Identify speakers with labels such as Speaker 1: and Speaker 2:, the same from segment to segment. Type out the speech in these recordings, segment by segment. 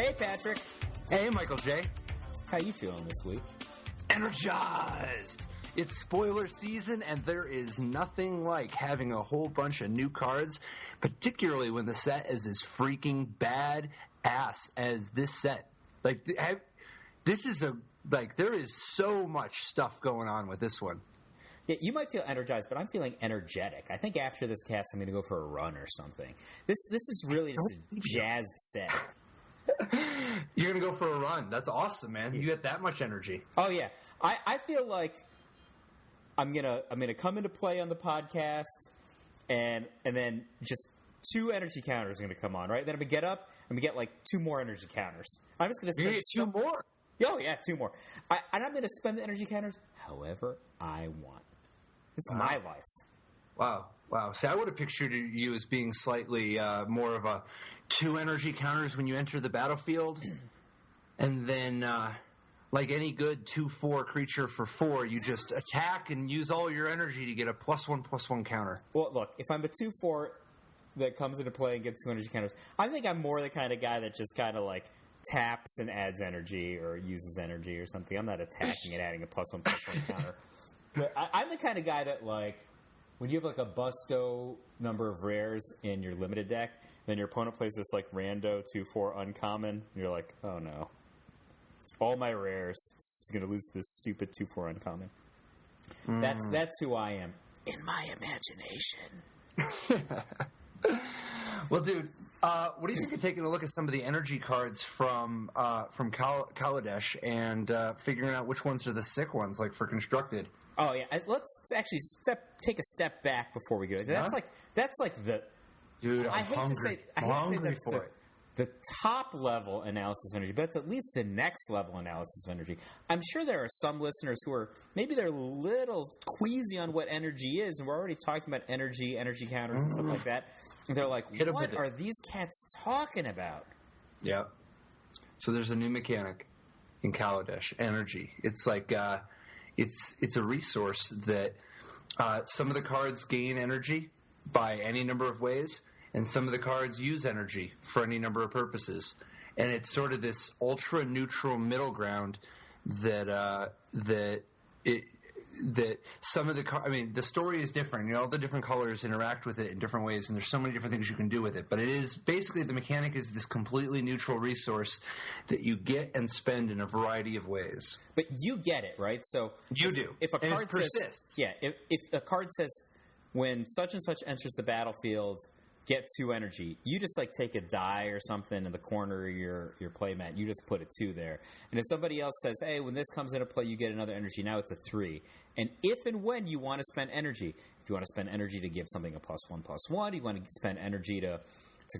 Speaker 1: Hey, Patrick.
Speaker 2: Hey, Michael J.
Speaker 1: How you feeling this week?
Speaker 2: Energized! It's spoiler season, and there is nothing like having a whole bunch of new cards, particularly when the set is as freaking bad-ass as this set. Like, there is so much stuff going on with this one.
Speaker 1: Yeah, you might feel energized, but I'm feeling energetic. I think after this cast, I'm going to go for a run or something. This is really just a jazzed set.
Speaker 2: You're going to go for a run. That's awesome, man. You get that much energy.
Speaker 1: Oh, yeah. I feel like I'm gonna come into play on the podcast, and then just 2 energy counters are going to come on, right? Then I'm going to get up, I'm going to get like 2 more energy counters. I'm just going to spend
Speaker 2: 2 more?
Speaker 1: Oh, yeah, 2 more. And I'm going to spend the energy counters however I want. This is my life.
Speaker 2: Wow. See, I would have pictured you as being slightly more of a 2 energy counters when you enter the battlefield. And then, like any good 2/4 creature for 4, you just attack and use all your energy to get a +1/+1 counter.
Speaker 1: Well, look, if I'm a 2/4 that comes into play and gets 2 energy counters, I think I'm more the kind of guy that just kind of like taps and adds energy or uses energy or something. I'm not attacking and adding a +1/+1 counter. But I'm the kind of guy that, like, when you have like a busto number of rares in your limited deck, then your opponent plays this like rando 2/4 uncommon, and you're like, oh no, all my rares is going to lose this stupid 2/4 uncommon. That's who I am in my imagination.
Speaker 2: Well, dude, what do you think of taking a look at some of the energy cards from Kaladesh and figuring out which ones are the sick ones, like for constructed?
Speaker 1: Oh yeah, let's actually take a step back before we go. That's like the
Speaker 2: dude.
Speaker 1: I hate to say that's the top level analysis of energy, but it's at least the next level analysis of energy. I'm sure there are some listeners who are maybe they're a little queasy on what energy is, and we're already talking about energy counters and stuff like that. And they're like, what are these cats talking about?
Speaker 2: Yeah. So there's a new mechanic in Kaladesh, energy. It's like it's a resource that some of the cards gain energy by any number of ways, and some of the cards use energy for any number of purposes. And it's sort of this ultra neutral middle ground that some of the story is different. You know, all the different colors interact with it in different ways, and there's so many different things you can do with it. But it is basically, the mechanic is this completely neutral resource that you get and spend in a variety of ways.
Speaker 1: But you get it, right? So
Speaker 2: you do.
Speaker 1: If a card
Speaker 2: persists.
Speaker 1: If a card says when such and such enters the battlefield, get 2 energy, you just like take a die or something in the corner of your playmat, you just put a 2 there. And if somebody else says, hey, when this comes into play, you get another energy, now it's a 3. And if and when you want to spend energy, if you want to spend energy to give something a +1/+1, you want to spend energy to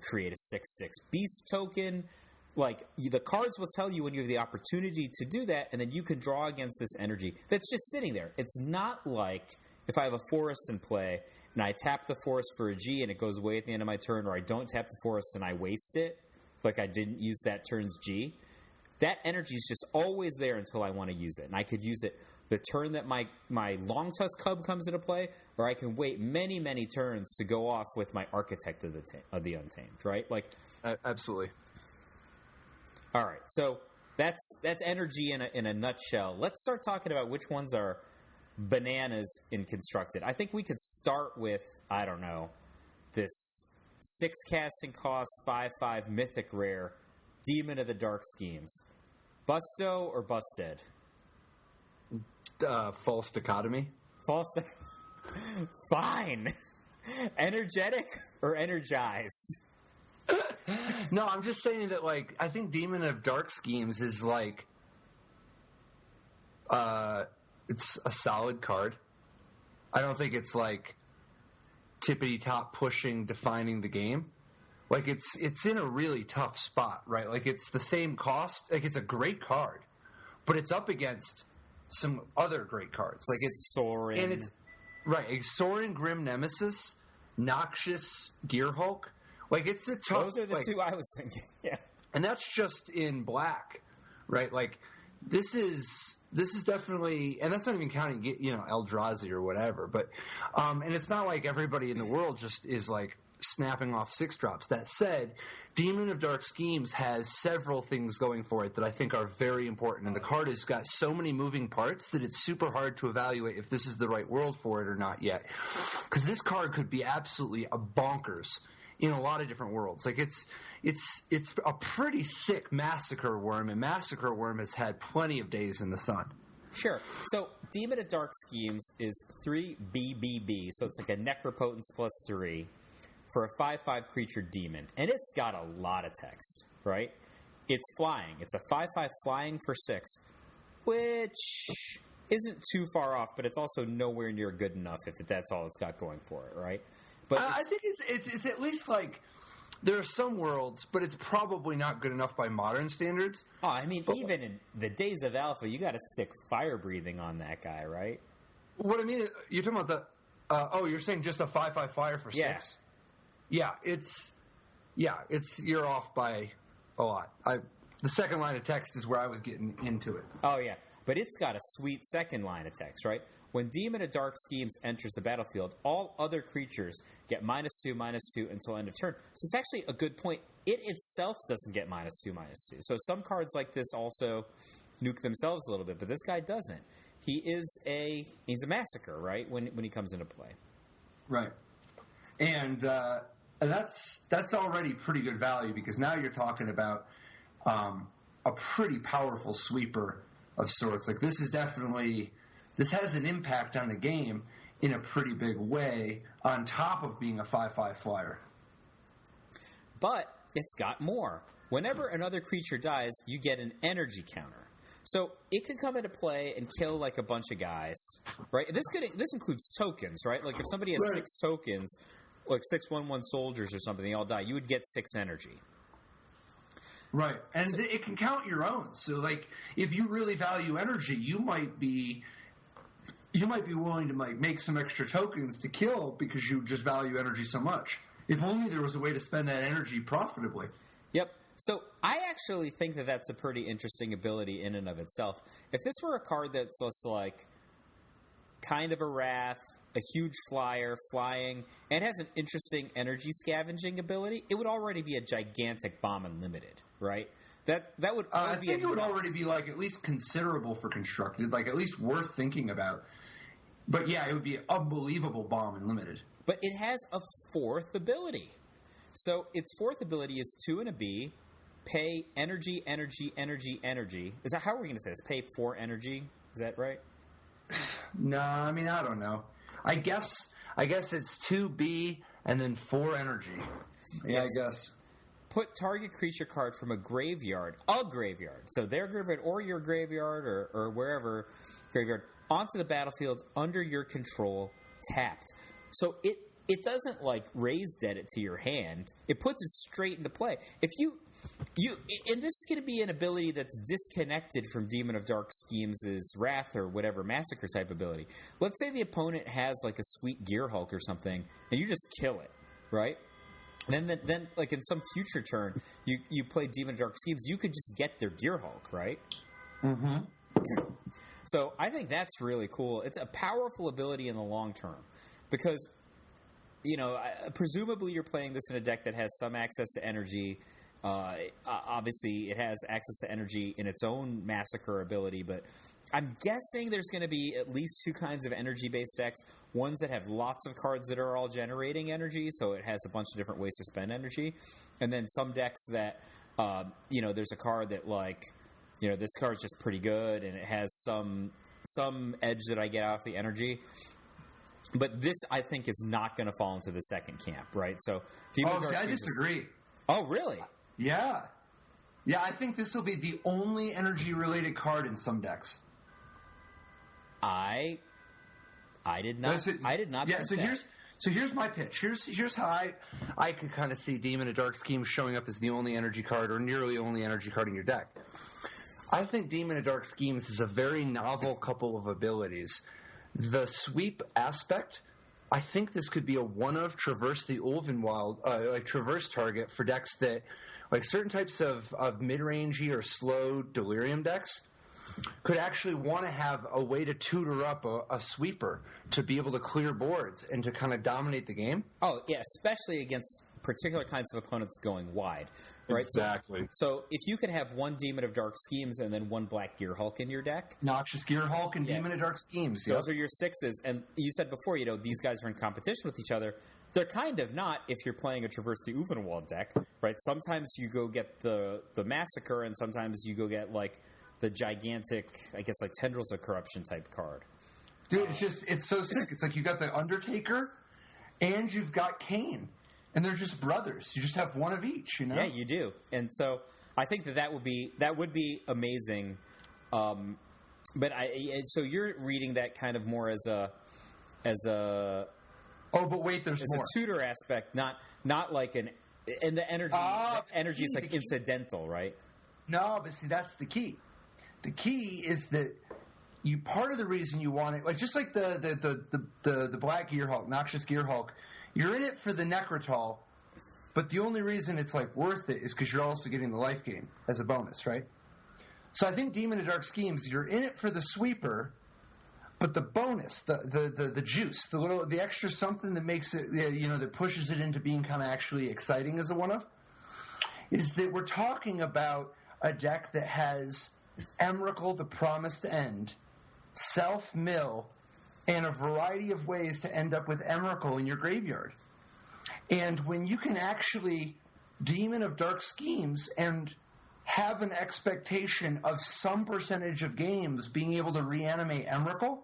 Speaker 1: create a 6/6 beast token, like the cards will tell you when you have the opportunity to do that, and then you can draw against this energy that's just sitting there. It's not like if I have a forest in play and I tap the forest for a G and it goes away at the end of my turn, or I don't tap the forest and I waste it, like I didn't use that turn's G, that energy is just always there until I want to use it. And I could use it the turn that my Long Tusk Cub comes into play, or I can wait many, many turns to go off with my Architect of the Untamed, right? Like,
Speaker 2: absolutely.
Speaker 1: All right, so that's energy in a nutshell. Let's start talking about which ones are bananas in constructed. I think we could start with, I don't know, this 6 casting cost 5/5 mythic rare Demon of the Dark Schemes. Busto or busted?
Speaker 2: False dichotomy.
Speaker 1: Fine. Energetic or energized?
Speaker 2: No, I'm just saying that, like, I think Demon of Dark Schemes is like it's a solid card. I don't think it's like tippity top pushing, defining the game. Like it's in a really tough spot, right? Like it's the same cost. Like it's a great card, but it's up against some other great cards. Like it's
Speaker 1: Sorin,
Speaker 2: and it's right. It's Sorin, Grim Nemesis, Noxious Gearhulk. Like it's a tough.
Speaker 1: Those are the 2 I was thinking. Yeah,
Speaker 2: and that's just in black, right? Like this is definitely, and that's not even counting, Eldrazi or whatever. But and it's not like everybody in the world just is like snapping off 6-drops. That said, Demon of Dark Schemes has several things going for it that I think are very important, and the card has got so many moving parts that it's super hard to evaluate if this is the right world for it or not yet. Because this card could be absolutely a bonkers in a lot of different worlds. Like it's a pretty sick Massacre Worm, and Massacre Worm has had plenty of days in the sun.
Speaker 1: Sure. So Demon of Dark Schemes is 3 BBB, so it's like a Necropotence plus 3 for a 5/5 creature demon. And it's got a lot of text, right? It's flying. It's a 5/5 flying for 6, which isn't too far off, but it's also nowhere near good enough if that's all it's got going for it, right? But
Speaker 2: I think it's at least like there are some worlds, but it's probably not good enough by modern standards.
Speaker 1: Oh, I mean, even in the days of Alpha, you got to stick fire breathing on that guy, right?
Speaker 2: What I mean, you're talking about the. You're saying just a 5/5 fire for 6? Yeah, you're off by a lot. The second line of text is where I was getting into it.
Speaker 1: Oh yeah, but it's got a sweet second line of text, right? When Demon of Dark Schemes enters the battlefield, all other creatures get -2/-2 until end of turn. So it's actually a good point. It itself doesn't get -2/-2. So some cards like this also nuke themselves a little bit, but this guy doesn't. He's a massacre, right? When he comes into play,
Speaker 2: right? And that's already pretty good value, because now you're talking about a pretty powerful sweeper of sorts. Like this has an impact on the game in a pretty big way, on top of being a 5/5 flyer.
Speaker 1: But it's got more. Whenever another creature dies, you get an energy counter. So it could come into play and kill like a bunch of guys, right? This includes tokens, right? Like if somebody has 6 tokens, like 6 1/1 soldiers or something, they all die, you would get 6 energy.
Speaker 2: Right, and it can count your own. So like if you really value energy, you might be willing to make some extra tokens to kill because you just value energy so much. If only there was a way to spend that energy profitably.
Speaker 1: Yep. So I actually think that that's a pretty interesting ability in and of itself. If this were a card that's just like kind of a wrath, a huge flyer, flying, and has an interesting energy scavenging ability, it would already be a gigantic bomb unlimited, right? That would
Speaker 2: I think it would already be like at least considerable for constructed, like at least worth thinking about. But yeah, it would be an unbelievable bomb unlimited.
Speaker 1: But it has a 4th ability. So its 4th ability is 2 and a B, pay energy. Is that how we're going to say this? Pay 4 energy? Is that right?
Speaker 2: No, I mean, I don't know. I guess it's 2B and then 4 energy. Yeah, yes. I guess.
Speaker 1: Put target creature card from a graveyard, so their graveyard or your graveyard or wherever graveyard, onto the battlefield under your control, tapped. So it doesn't like raise dead it to your hand. It puts it straight into play. If you and this is going to be an ability that's disconnected from Demon of Dark Schemes' Wrath or whatever Massacre type ability. Let's say the opponent has like a sweet Gear Hulk or something, and you just kill it, right? Then, like in some future turn, you play Demon of Dark Schemes, you could just get their Gear Hulk, right?
Speaker 2: Mm-hmm.
Speaker 1: So I think that's really cool. It's a powerful ability in the long term because, presumably you're playing this in a deck that has some access to energy. Obviously, it has access to energy in its own Massacre ability, but I'm guessing there's going to be at least 2 kinds of energy-based decks. Ones that have lots of cards that are all generating energy, so it has a bunch of different ways to spend energy. And then some decks that, there's a card that, this card's just pretty good, and it has some edge that I get out of the energy. But this, I think, is not going to fall into the second camp, right? So,
Speaker 2: I disagree.
Speaker 1: Oh, really?
Speaker 2: Yeah. Yeah, I think this will be the only energy-related card in some decks.
Speaker 1: I did not.
Speaker 2: Yeah. So here's my pitch. Here's how I could kind of see Demon of Dark Schemes showing up as the only energy card or nearly only energy card in your deck. I think Demon of Dark Schemes is a very novel couple of abilities. The sweep aspect, I think this could be a one-of Traverse the Ulvenwild, Traverse target for decks that, like certain types of mid-rangey or slow Delirium decks. could actually want to have a way to tutor up a sweeper to be able to clear boards and to kind of dominate the game.
Speaker 1: Oh, yeah, especially against particular kinds of opponents going wide, right?
Speaker 2: Exactly.
Speaker 1: So if you could have one Demon of Dark Schemes and then one Black Gear Hulk in your deck.
Speaker 2: Noxious Gear Hulk and Demon of Dark Schemes.
Speaker 1: Those are your 6s. And you said before, these guys are in competition with each other. They're kind of not if you're playing a Traverse the Uvenwald deck, right? Sometimes you go get the Massacre, and sometimes you go get, like, the gigantic, I guess, like, Tendrils of Corruption type card.
Speaker 2: Dude, it's so sick. It's like you got the Undertaker and you've got Kane. And they're just brothers. You just have one of each,
Speaker 1: Yeah, you do. And so I think that would be amazing. So you're reading that kind of more as a
Speaker 2: oh, but wait, there's more.
Speaker 1: A tutor aspect, not like an and the energy. Energy is like incidental, right?
Speaker 2: No, but see, that's the key. The key is that part of the reason you want it, like just like the Black Gear Hulk, Noxious Gear Hulk. You're in it for the Necrotol, but the only reason it's like worth it is because you're also getting the life gain as a bonus, right? So I think Demon of Dark Schemes, you're in it for the sweeper, but the bonus, the juice, the extra something that makes it, that pushes it into being kind of actually exciting as a one-of, is that we're talking about a deck that has Emrakul, the Promised End, Self-Mill, and a variety of ways to end up with Emrakul in your graveyard. And when you can actually Demon of Dark Schemes and have an expectation of some percentage of games being able to reanimate Emrakul,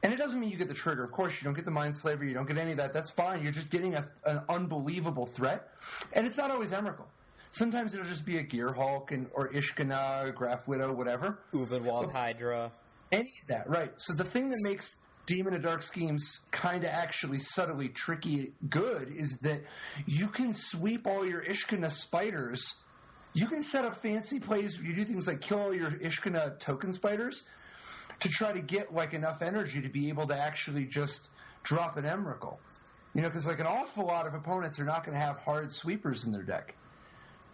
Speaker 2: and it doesn't mean you get the trigger. Of course, you don't get the Mind Slaver, you don't get any of that. That's fine. You're just getting an unbelievable threat. And it's not always Emrakul. Sometimes it'll just be a Gear Hulk or Ishkana, Graf Widow, whatever.
Speaker 1: Uvenwald Hydra.
Speaker 2: Any of that, right. So the thing that makes Demon of Dark Schemes kind of actually subtly tricky good is that you can sweep all your Ishkana spiders. You can set up fancy plays where you do things like kill all your Ishkana token spiders to try to get like enough energy to be able to actually just drop an Emrakul. Because like an awful lot of opponents are not going to have hard sweepers in their deck.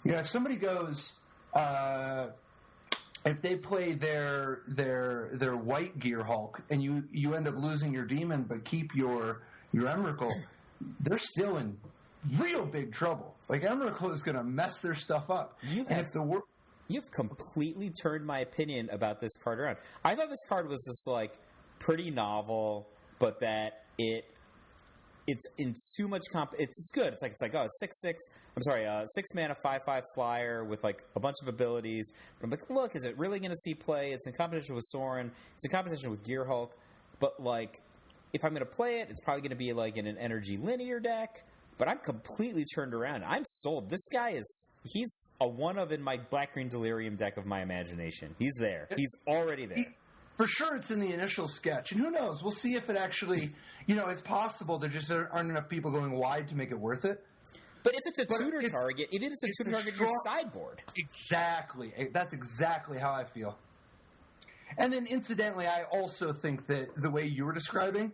Speaker 2: If somebody goes... if they play their white Gear Hulk and you end up losing your demon but keep your Emrakul, they're still in real big trouble. Like Emrakul is going to mess their stuff up.
Speaker 1: You've completely turned my opinion about this card around. I thought this card was just like pretty novel, but that it's in too much it's good. It's like 6/6. I'm sorry, 6 mana 5/5 flyer with like a bunch of abilities. But I'm like, look, is it really going to see play? It's in competition with Sorin. It's in competition with Gear Hulk. But like, if I'm going to play it, it's probably going to be like in an energy linear deck. But I'm completely turned around. I'm sold. This guy he's a one-of in my Black Green Delirium deck of my imagination. He's there. He's already there.
Speaker 2: For sure, it's in the initial sketch. And who knows? We'll see if it actually, it's possible there just aren't enough people going wide to make it worth it.
Speaker 1: But if it's a tutor target, even if it's a tutor target, your sideboard.
Speaker 2: Exactly. That's exactly how I feel. And then, incidentally, I also think that the way you were describing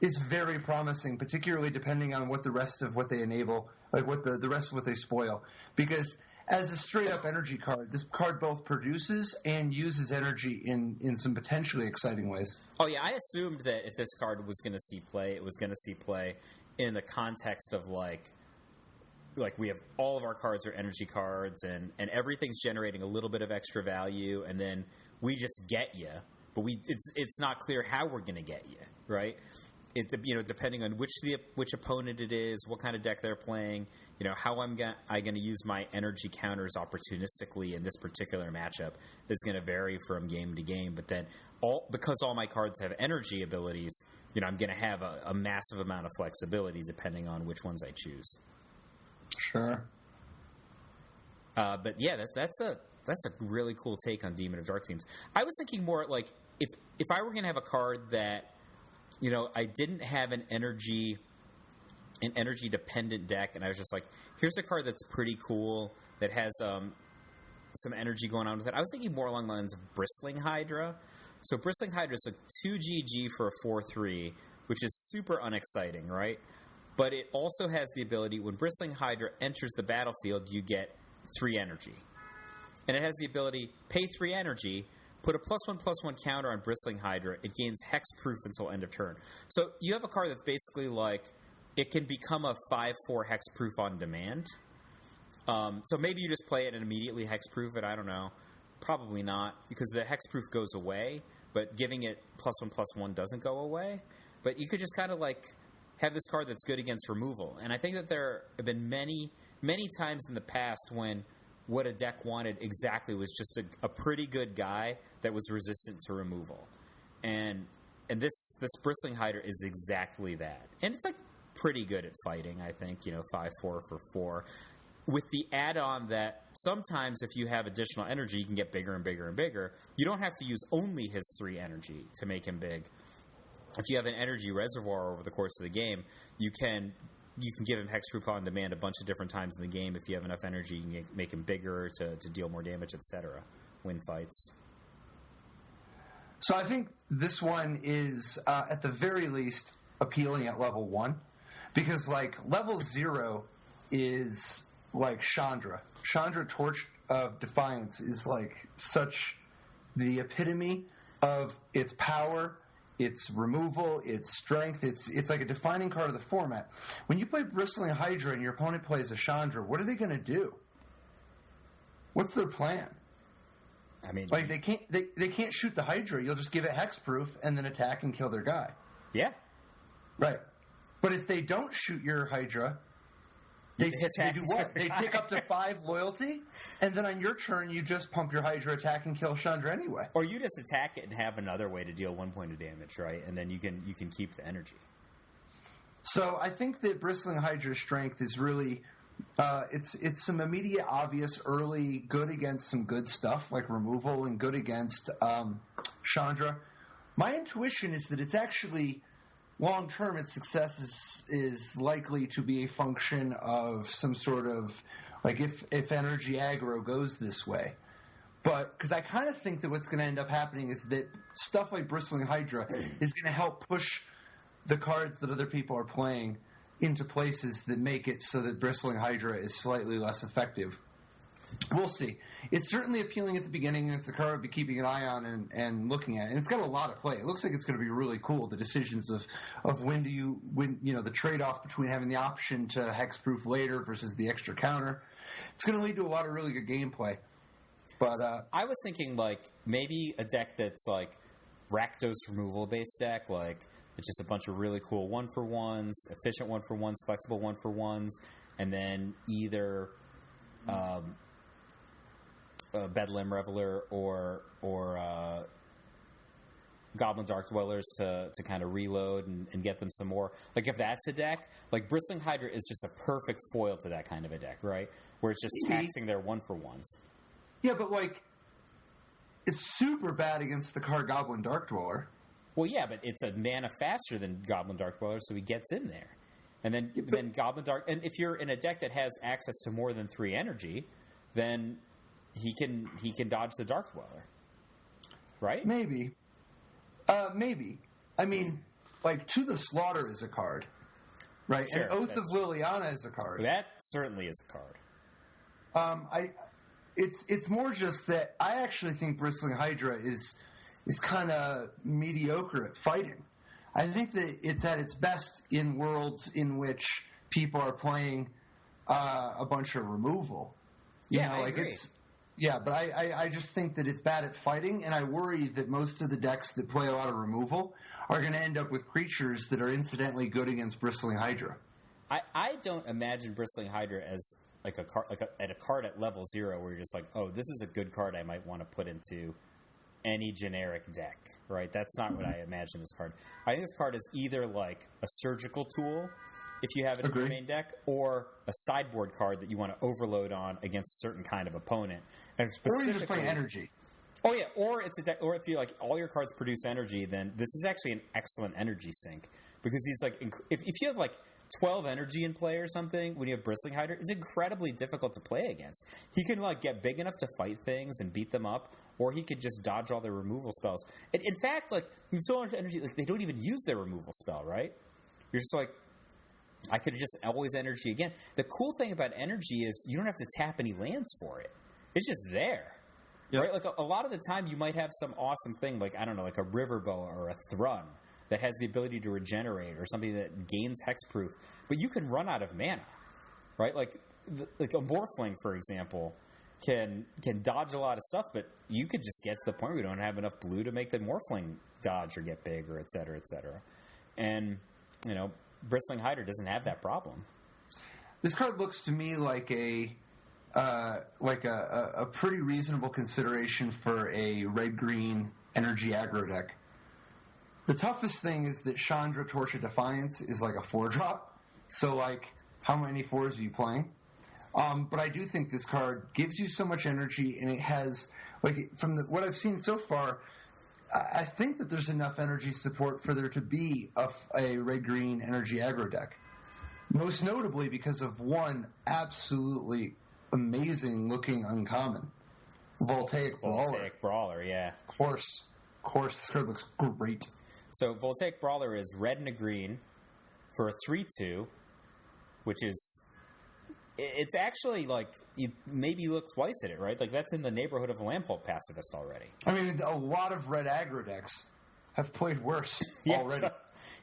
Speaker 2: is very promising, particularly depending on what the rest of what they enable, like what the rest of what they spoil. Because as a straight-up energy card, this card both produces and uses energy in some potentially exciting ways.
Speaker 1: Oh, yeah, I assumed that if this card was going to see play, it was going to see play in the context of, like we have all of our cards are energy cards, and everything's generating a little bit of extra value, and then we just get you. But it's not clear how we're going to get you, right? Depending on which opponent it is, what kind of deck they're playing, how I'm going to use my energy counters opportunistically in this particular matchup is going to vary from game to game. But then because all my cards have energy abilities, I'm going to have a massive amount of flexibility depending on which ones I choose.
Speaker 2: Sure.
Speaker 1: But yeah, that's a really cool take on Demon of Dark Schemes. I was thinking more like if I were going to have a card that I didn't have an energy dependent deck, and I was just like, here's a card that's pretty cool that has some energy going on with it. I was thinking more along the lines of Bristling Hydra. So Bristling Hydra is a 2GG for a 4/3, which is super unexciting, right? But it also has the ability, when Bristling Hydra enters the battlefield, you get 3 energy. And it has the ability, pay 3 energy, put a +1/+1 counter on Bristling Hydra. It gains hexproof until end of turn. So you have a card that's basically like it can become a 5/4 hexproof on demand. So maybe you just play it and immediately hexproof it. I don't know. Probably not, because the hexproof goes away, but giving it +1/+1 doesn't go away. But you could just kind of like have this card that's good against removal. And I think that there have been many, many times in the past when what a deck wanted exactly was just a pretty good guy that was resistant to removal. And this Bristling Hydra is exactly that. And it's like pretty good at fighting, I think, 5/4 for 4. With the add-on that sometimes if you have additional energy, you can get bigger and bigger and bigger. You don't have to use only his 3 energy to make him big. If you have an energy reservoir over the course of the game, you can give him hexproof on demand a bunch of different times in the game. If you have enough energy, you can make him bigger to deal more damage, etc. Win fights.
Speaker 2: So I think this one is, at the very least, appealing at level 1. Because, like, level 0 is like Chandra. Chandra, Torch of Defiance, is like such the epitome of its power, its removal, its strength. It's like a defining card of the format. When you play Bristling Hydra and your opponent plays a Chandra, what are they going to do? What's their plan?
Speaker 1: I mean,
Speaker 2: like they can't shoot the Hydra. You'll just give it hexproof and then attack and kill their guy.
Speaker 1: Yeah,
Speaker 2: right. But if they don't shoot your Hydra, they do what? They take up to 5 loyalty, and then on your turn, you just pump your Hydra, attack, and kill Chandra anyway.
Speaker 1: Or you just attack it and have another way to deal 1 point of damage, right? And then you can keep the energy.
Speaker 2: So I think that Bristling Hydra's strength is really it's some immediate, obvious, early good against some good stuff like removal and good against Chandra. My intuition is that it's actually long-term, its success is likely to be a function of some sort of, like, if Energy Aggro goes this way. But, because I kind of think that what's going to end up happening is that stuff like Bristling Hydra is going to help push the cards that other people are playing into places that make it so that Bristling Hydra is slightly less effective. We'll see. It's certainly appealing at the beginning, and it's a card I'll be keeping an eye on and looking at. And it's got a lot of play. It looks like it's going to be really cool. The decisions of when the trade-off between having the option to hexproof later versus the extra counter. It's going to lead to a lot of really good gameplay. But
Speaker 1: I was thinking like maybe a deck that's like Rakdos removal based deck, like it's just a bunch of really cool 1-for-1s, efficient 1-for-1s, flexible 1-for-1s, and then either Bedlam Reveler or Goblin Dark Dwellers to kind of reload and get them some more. Like if that's a deck, like Bristling Hydra is just a perfect foil to that kind of a deck, right? Where it's just taxing their 1-for-1s.
Speaker 2: Yeah, but like it's super bad against the card Goblin Dark Dweller.
Speaker 1: Well, yeah, but it's a mana faster than Goblin Dark Dweller, so he gets in there. And then Goblin Dark... And if you're in a deck that has access to more than 3 energy, then he can dodge the Dark Dweller. Right?
Speaker 2: Maybe. Maybe. I mean, like, To the Slaughter is a card. Right?
Speaker 1: Sure,
Speaker 2: and Oath of Liliana is a card.
Speaker 1: That certainly is a card.
Speaker 2: It's more just that I actually think Bristling Hydra is kind of mediocre at fighting. I think that it's at its best in worlds in which people are playing a bunch of removal.
Speaker 1: I agree.
Speaker 2: But I just think that it's bad at fighting, and I worry that most of the decks that play a lot of removal are going to end up with creatures that are incidentally good against Bristling Hydra.
Speaker 1: I don't imagine Bristling Hydra as like a card at level 0 where you're just like, oh, this is a good card I might want to put into any generic deck, right? That's not what I imagine this card. I think this card is either like a surgical tool if you have it in your main deck, or a sideboard card that you want to overload on against a certain kind of opponent. And
Speaker 2: or you just play energy.
Speaker 1: Oh yeah, or it's a deck, or if you like all your cards produce energy, then this is actually an excellent energy sink because he's like if you have like 12 energy in play or something when you have Bristling Hydra, it's incredibly difficult to play against. He can like get big enough to fight things and beat them up, or he could just dodge all their removal spells. And in fact, like you have so much energy, like they don't even use their removal spell, right? You're just like, I could just always energy again. The cool thing about energy is you don't have to tap any lands for it. It's just there.
Speaker 2: Yep.
Speaker 1: right? Like a lot of the time, you might have some awesome thing, like I don't know, like a river boa or a thrun that has the ability to regenerate, or something that gains hexproof, but you can run out of mana, right? Like a Morphling, for example, can dodge a lot of stuff, but you could just get to the point where you don't have enough blue to make the Morphling dodge or get big, or et cetera, et cetera. And Bristling Hider doesn't have that problem.
Speaker 2: This card looks to me like a pretty reasonable consideration for a red-green energy aggro deck. The toughest thing is that Chandra Torch of Defiance is like a 4-drop. So, like, how many 4s are you playing? But I do think this card gives you so much energy, and it has, like, from what I've seen so far, I think that there's enough energy support for there to be a red-green energy aggro deck. Most notably because of one absolutely amazing-looking uncommon, Voltaic Brawler.
Speaker 1: Voltaic Brawler, yeah.
Speaker 2: Of course, this card looks great.
Speaker 1: So Voltaic Brawler is red and a green for a 3/2, which is... It's actually, like, you maybe look twice at it, right? Like, that's in the neighborhood of a Lamphold Pacifist already.
Speaker 2: I mean, a lot of red aggro decks have played worse already.
Speaker 1: So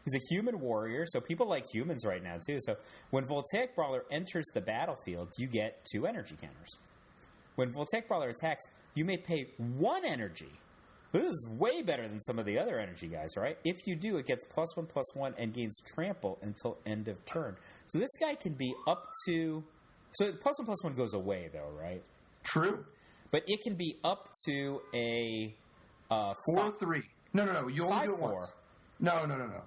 Speaker 1: he's a human warrior, so people like humans right now, too. So when Voltaic Brawler enters the battlefield, you get 2 energy counters. When Voltaic Brawler attacks, you may pay 1 energy. This is way better than some of the other energy guys, right? If you do, it gets +1/+1 and gains trample until end of turn. So this guy can be up to... So +1/+1 goes away, though, right?
Speaker 2: True.
Speaker 1: But it can be up to a
Speaker 2: 4/3. No. You only do it
Speaker 1: 5/4.
Speaker 2: once. No.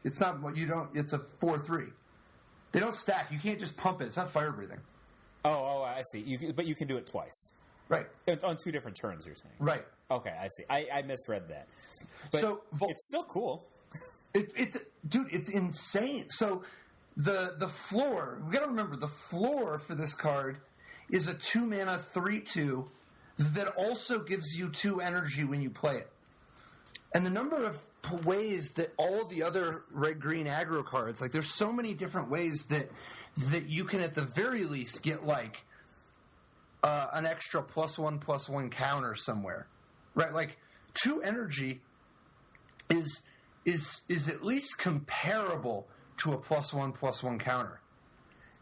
Speaker 2: It's not what you don't. It's a 4/3. They don't stack. You can't just pump it. It's not fire breathing.
Speaker 1: Oh, I see. But you can do it twice,
Speaker 2: right?
Speaker 1: On 2 different turns. You're saying,
Speaker 2: right?
Speaker 1: Okay, I see. I misread that. But
Speaker 2: so
Speaker 1: it's still cool.
Speaker 2: It's insane. So the floor. We got to remember the floor for this card is a 2-mana 3/2 that also gives you 2 energy when you play it. And the number of ways that all the other red-green aggro cards, like there's so many different ways that you can at the very least get like an extra +1/+1 counter somewhere, right? Like 2 energy is at least comparable to a +1/+1 counter,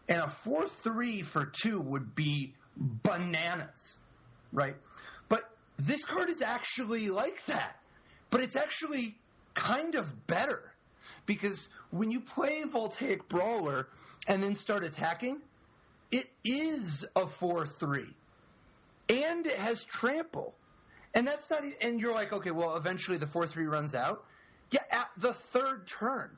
Speaker 2: and a 4/3 for 2 would be bananas, right? But this card is actually like that. But it's actually kind of better, because when you play Voltaic Brawler and then start attacking, it is a 4/3, and it has trample, and that's not. And you're like, okay, well, eventually the 4/3 runs out. Yeah, at the 3rd turn.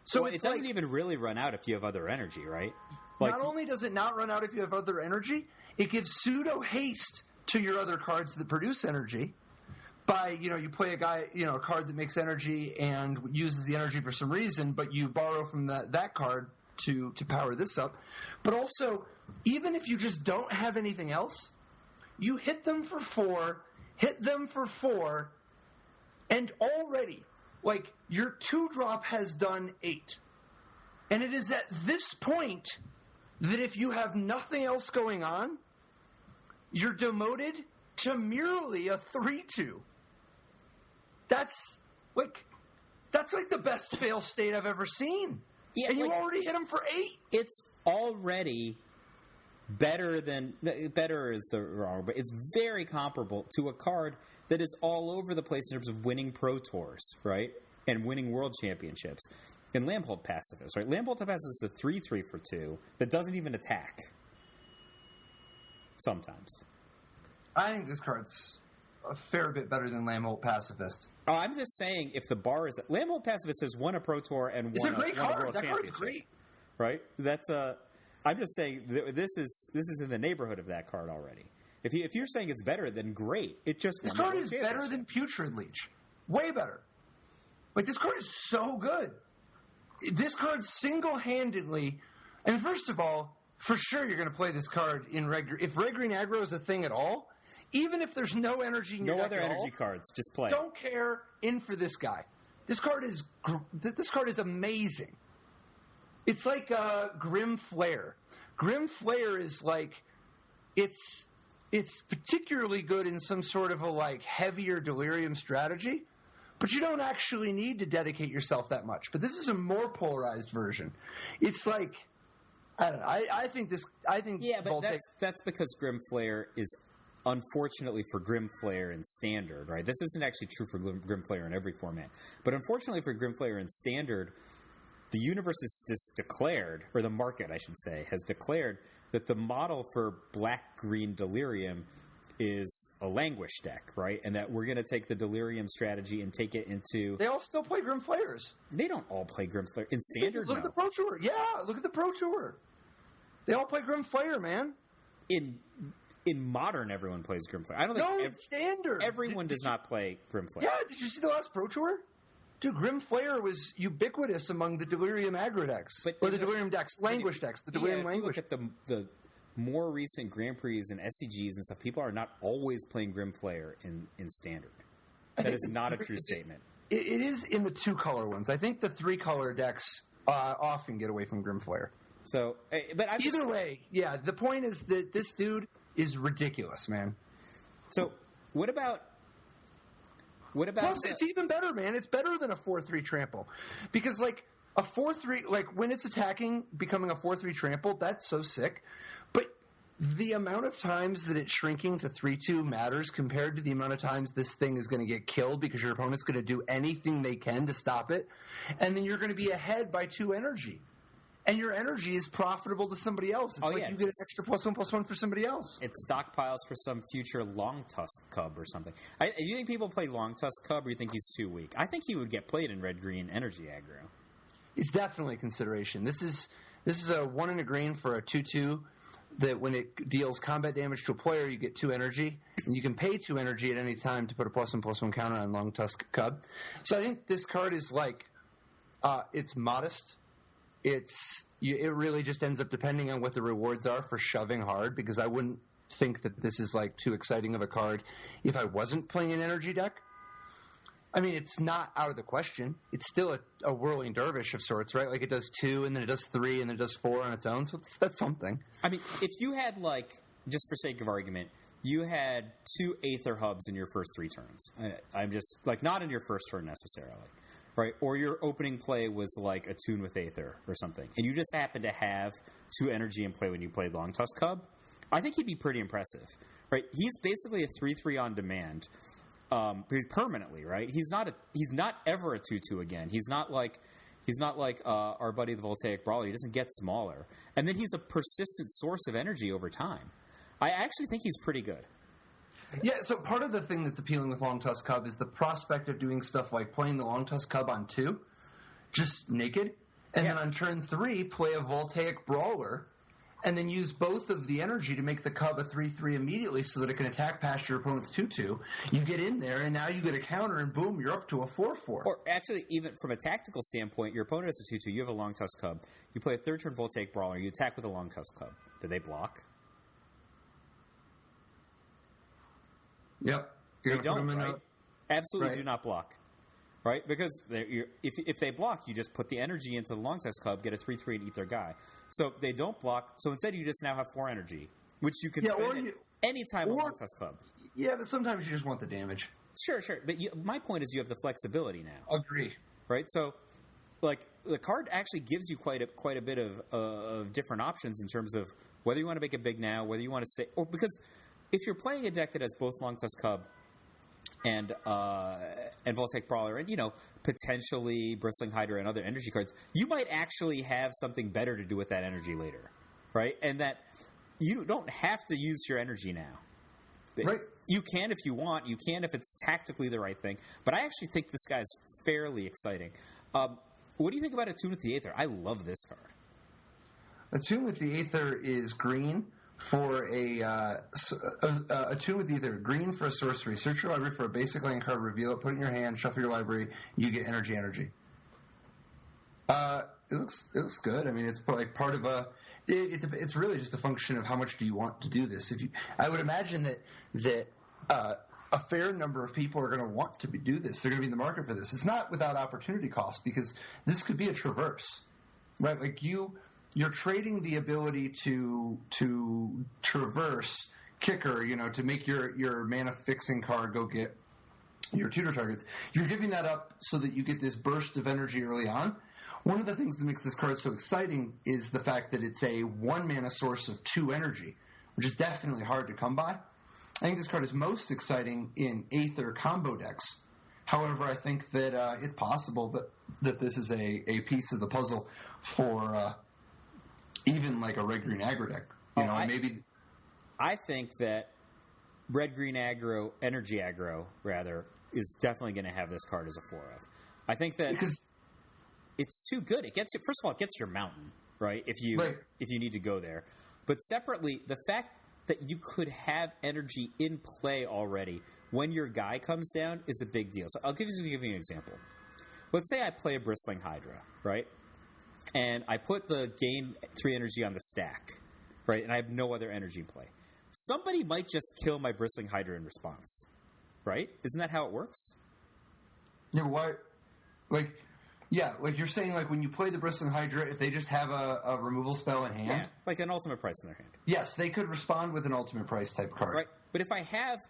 Speaker 2: So
Speaker 1: it doesn't even really run out if you have other energy, right? Like,
Speaker 2: not only does it not run out if you have other energy, it gives pseudo haste to your other cards that produce energy. By, you play a guy, a card that makes energy and uses the energy for some reason, but you borrow from that card to power this up. But also, even if you just don't have anything else, you hit them for 4, and already, like, your 2-drop has done 8. And it is at this point that if you have nothing else going on, you're demoted to merely a 3/2. That's like the best fail state I've ever seen. Yeah, and you already hit him for 8.
Speaker 1: It's already better is the wrong, but it's very comparable to a card that is all over the place in terms of winning Pro Tours, right? And winning World Championships. And Lamphold Pacifist, right? Lamphold Pacifist is a 3/3 for 2 that doesn't even attack. Sometimes.
Speaker 2: I think this card's a fair bit better than Lamphold Pacifist.
Speaker 1: Oh, I'm just saying, if the bar is... Lamphold Pacifist has won a Pro Tour and won a World Championship.
Speaker 2: That card's great.
Speaker 1: Right? I'm just saying, this is in the neighborhood of that card already. If you're saying it's better, then great. It just
Speaker 2: This card is better than Putrid Leech. Way better. Like, this card is so good. This card single-handedly... And first of all, for sure you're going to play this card in red... If red-green aggro is a thing at all... Even if there's no energy in your deck
Speaker 1: no other energy cards, just play.
Speaker 2: Don't care. In for this guy. This card is amazing. It's like Grim Flare. Grim Flare is like it's it's particularly good in some sort of a like heavier delirium strategy, but you don't actually need to dedicate yourself that much. But this is a more polarized version. It's like, I don't know. I think
Speaker 1: yeah, but
Speaker 2: Voltaic,
Speaker 1: that's because Grimflayer is, unfortunately for Grimflayer in Standard, right? This isn't actually true for Grimflayer in every format, but unfortunately for Grimflayer in Standard, the universe is just declared, or the market, I should say, has declared that the model for black-green Delirium is a Languish deck, right? And that we're going to take the Delirium strategy and take it into...
Speaker 2: They all still play Grimflayers.
Speaker 1: They don't all play Grimflayer. In Standard,
Speaker 2: Look at the Pro Tour. Yeah, look at the Pro Tour. They all play Grimflayer, man.
Speaker 1: In Modern, everyone plays Grimflayer. I don't think...
Speaker 2: No, it's Standard.
Speaker 1: Everyone does not play Grimflayer.
Speaker 2: Yeah, did you see the last Pro Tour? Dude, Grimflayer was ubiquitous among the Delirium Aggro decks. Or the Delirium decks, Languish decks. The Delirium Languish.
Speaker 1: Look at the more recent Grand Prix and SCGs and stuff, people are not always playing Grimflayer in Standard. That is not a true statement.
Speaker 2: It is in the 2-color ones. I think the 3-color decks often get away from Grimflayer.
Speaker 1: So, but
Speaker 2: either way, yeah, the point is that this dude is ridiculous, man.
Speaker 1: So, what about...
Speaker 2: Plus, it's even better, man. It's better than a 4-3 trample. Because, like, a 4-3, like, when it's attacking, becoming a 4-3 trample, that's so sick. But the amount of times that it's shrinking to 3-2 matters compared to the amount of times this thing is going to get killed because your opponent's going to do anything they can to stop it. And then you're going to be ahead by 2 energy. And your energy is profitable to somebody else. It's you get an extra +1/+1 for somebody else.
Speaker 1: It stockpiles for some future Long Tusk Cub or something. You think people play Long Tusk Cub, or you think he's too weak? I think he would get played in red-green Energy Aggro.
Speaker 2: It's definitely a consideration. This is a 1 and a green for a 2/2 that when it deals combat damage to a player, you get 2 energy. And you can pay 2 energy at any time to put a +1/+1 counter on Long Tusk Cub. So I think this card is like, it's modest. It really just ends up depending on what the rewards are for shoving hard, because I wouldn't think that this is like too exciting of a card if I wasn't playing an energy deck. I mean, it's not out of the question. It's still a whirling dervish of sorts, right? Like it does 2 and then it does 3 and then it does 4 on its own. So that's something. I
Speaker 1: mean, if you had like, just for sake of argument, you had 2 Aether Hubs in your first 3 turns. I'm just like, not in your first turn necessarily. Right, or your opening play was like a Tune with Aether or something, and you just happen to have 2 energy in play when you played Long Tusk Cub, I think he'd be pretty impressive. Right, he's basically a 3/3 on demand, he's permanently, right. He's not ever a 2/2 again. He's not like our buddy the Voltaic Brawler. He doesn't get smaller, and then he's a persistent source of energy over time. I actually think he's pretty good.
Speaker 2: Yeah, so part of the thing that's appealing with Long Tusk Cub is the prospect of doing stuff like playing the Long Tusk Cub on 2, just naked, and then on turn 3, play a Voltaic Brawler, and then use both of the energy to make the Cub a 3/3 immediately so that it can attack past your opponent's 2/2. You get in there, and now you get a counter, and boom, you're up to a 4/4.
Speaker 1: Or actually, even from a tactical standpoint, your opponent has a 2/2, you have a Long Tusk Cub, you play a 3rd turn Voltaic Brawler, you attack with a Long Tusk Cub. Do they block?
Speaker 2: Yep.
Speaker 1: They don't, right? Absolutely do not block. Right? Because if they block, you just put the energy into the Long Tusk Cub, get a 3/3 and eat their guy. So they don't block. So instead you just now have 4 energy, which you can spend at any time on Long Tusk Cub.
Speaker 2: Yeah, but sometimes you just want the damage.
Speaker 1: Sure. But my point is you have the flexibility now.
Speaker 2: Agree.
Speaker 1: Right? So, like, the card actually gives you quite a bit of different options in terms of whether you want to make it big now, whether you want to say... Or because... If you're playing a deck that has both Long Tusk Cub and Voltaic Brawler and, potentially Bristling Hydra and other energy cards, you might actually have something better to do with that energy later, right? And that you don't have to use your energy now.
Speaker 2: Right.
Speaker 1: You can if you want. You can if it's tactically the right thing. But I actually think this guy's fairly exciting. What do you think about Attune with the Aether? I love this card.
Speaker 2: Attune with the Aether is green. For a Attune with Aether, green for a sorcery. Search your library for a basic land card, reveal it, put it in your hand, shuffle your library, you get energy. It looks good. I mean, it's like part of a. It's really just a function of how much do you want to do this. I would imagine that a fair number of people are going to want to do this. They're going to be in the market for this. It's not without opportunity cost because this could be a traverse, right? Like you're trading the ability to traverse kicker, to make your mana fixing card go get your tutor targets. You're giving that up so that you get this burst of energy early on. One of the things that makes this card so exciting is the fact that it's a 1 mana source of 2 energy, which is definitely hard to come by. I think this card is most exciting in Aether combo decks. However, I think that it's possible that this is a piece of the puzzle for even like a red-green aggro deck.
Speaker 1: I think that red-green aggro, energy aggro, rather, is definitely going to have this card as a 4-of. I think that because it's too good. It gets you, first of all, it gets your mountain, right? If you need to go there. But separately, the fact that you could have energy in play already when your guy comes down is a big deal. So I'll give you an example. Let's say I play a Bristling Hydra, right? And I put the gain 3 energy on the stack, right? And I have no other energy in play. Somebody might just kill my Bristling Hydra in response, right? Isn't that how it works?
Speaker 2: Yeah, but why? Like you're saying, like when you play the Bristling Hydra, if they just have a removal spell in hand,
Speaker 1: yeah, like an ultimate price in their hand.
Speaker 2: Yes, they could respond with an ultimate price type card,
Speaker 1: right? But if I have,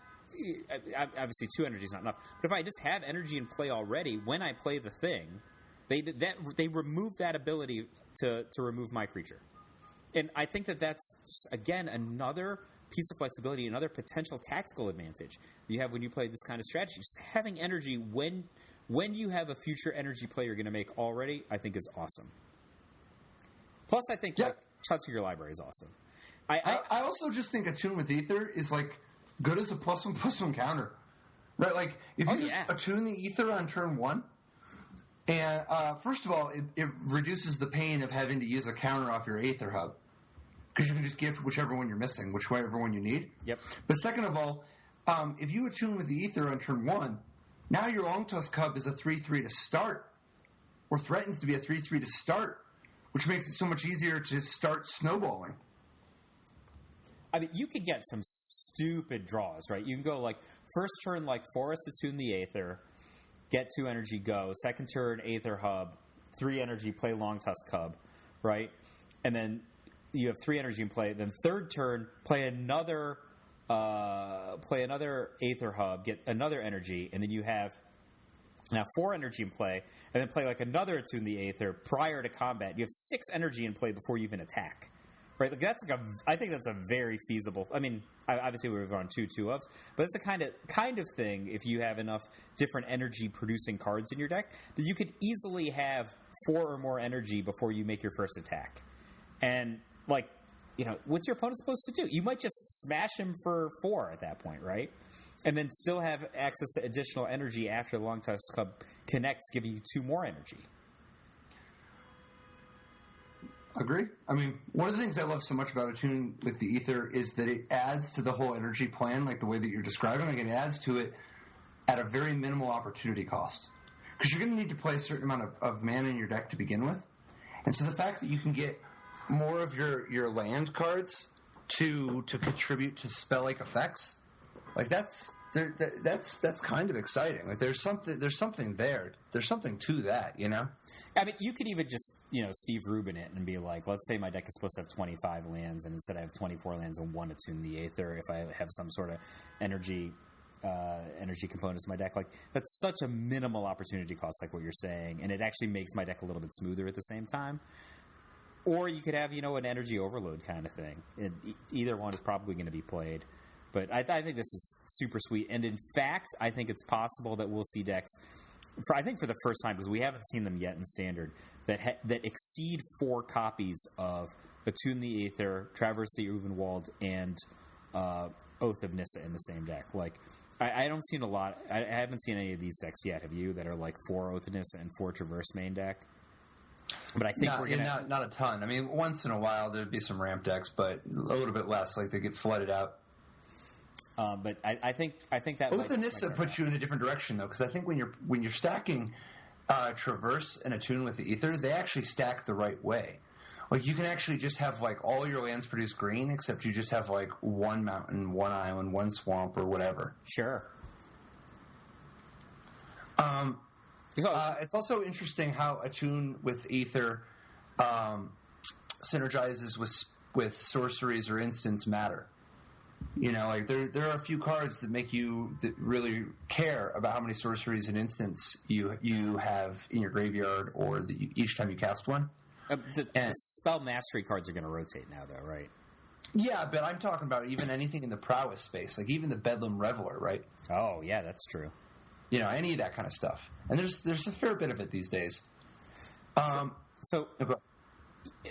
Speaker 1: obviously 2 energy is not enough. But if I just have energy in play already, when I play the thing, they remove that ability to remove my creature, and I think that's just, again, another piece of flexibility, another potential tactical advantage you have when you play this kind of strategy. Just having energy when you have a future energy play you're going to make already, I think is awesome. Plus, I think touching your library is awesome.
Speaker 2: I also just think Attune with Aether is like good as a +1/+1 counter, right? Like if you just attune the Aether on turn 1, and first of all, it reduces the pain of having to use a counter off your Aether hub because you can just gift whichever one you're missing, whichever one you need.
Speaker 1: Yep.
Speaker 2: But second of all, if you attune with the Aether on turn 1. Now your Longtusk Cub is a 3/3 to start, or threatens to be a 3/3 to start, which makes it so much easier to start snowballing.
Speaker 1: I mean, you could get some stupid draws, right? You can go like first turn, like Forest Attune the Aether, get 2 energy, go. Second turn, Aether Hub, 3 energy, play Longtusk Cub, right? And then you have 3 energy in play. Then third turn, play another Aether Hub, get another energy, and then you have now 4 energy in play, and then play like another Attune the Aether prior to combat. You have 6 energy in play before you even attack, right? Like I think that's a very feasible. I mean, obviously we've gone 2/2-ofs, but it's a kind of thing. If you have enough different energy producing cards in your deck, that you could easily have 4 or more energy before you make your first attack, and like. What's your opponent supposed to do? You might just smash him for 4 at that point, right? And then still have access to additional energy after the Longtusk Cub connects, giving you 2 more energy.
Speaker 2: Agree. I mean, one of the things I love so much about Attune with the Aether is that it adds to the whole energy plan, like the way that you're describing. Like it adds to it at a very minimal opportunity cost. Because you're going to need to play a certain amount of mana in your deck to begin with. And so the fact that you can get more of your land cards to contribute to spell-like effects, like that's kind of exciting. Like there's something there. There's something to that,
Speaker 1: I mean, you could even just Steve Rubin it and be like, let's say my deck is supposed to have 25 lands, and instead I have 24 lands and 1 Attune the Aether. If I have some sort of energy components in my deck, like that's such a minimal opportunity cost, like what you're saying, and it actually makes my deck a little bit smoother at the same time. Or you could have, an energy overload kind of thing. Either one is probably going to be played. But I think this is super sweet. And in fact, I think it's possible that we'll see decks, for the first time, because we haven't seen them yet in Standard, that exceed 4 copies of Attune the Aether, Traverse the Uvenwald, and Oath of Nissa in the same deck. Like, I don't see a lot. I haven't seen any of these decks yet, have you, that are like 4 Oath of Nissa and 4 Traverse main deck? But I think
Speaker 2: not a ton. I mean, once in a while there'd be some ramp decks, but a little bit less. Like they get flooded out.
Speaker 1: But I think that
Speaker 2: Oath of Nissa puts you in a different direction though, because I think when you're stacking Traverse and Attune with the Aether, they actually stack the right way. Like you can actually just have like all your lands produce green, except you just have like 1 mountain, 1 island, 1 swamp, or whatever.
Speaker 1: Sure.
Speaker 2: It's also interesting how Attune with Aether synergizes with sorceries or instants matter. You know, like there are a few cards that make you that really care about how many sorceries and instants you have in your graveyard, or each time you cast one.
Speaker 1: The spell mastery cards are going to rotate now, though, right?
Speaker 2: Yeah, but I'm talking about even anything in the prowess space, like even the Bedlam Reveler, right?
Speaker 1: Oh, yeah, that's true.
Speaker 2: You know, any of that kind of stuff, and there's a fair bit of it these days.
Speaker 1: So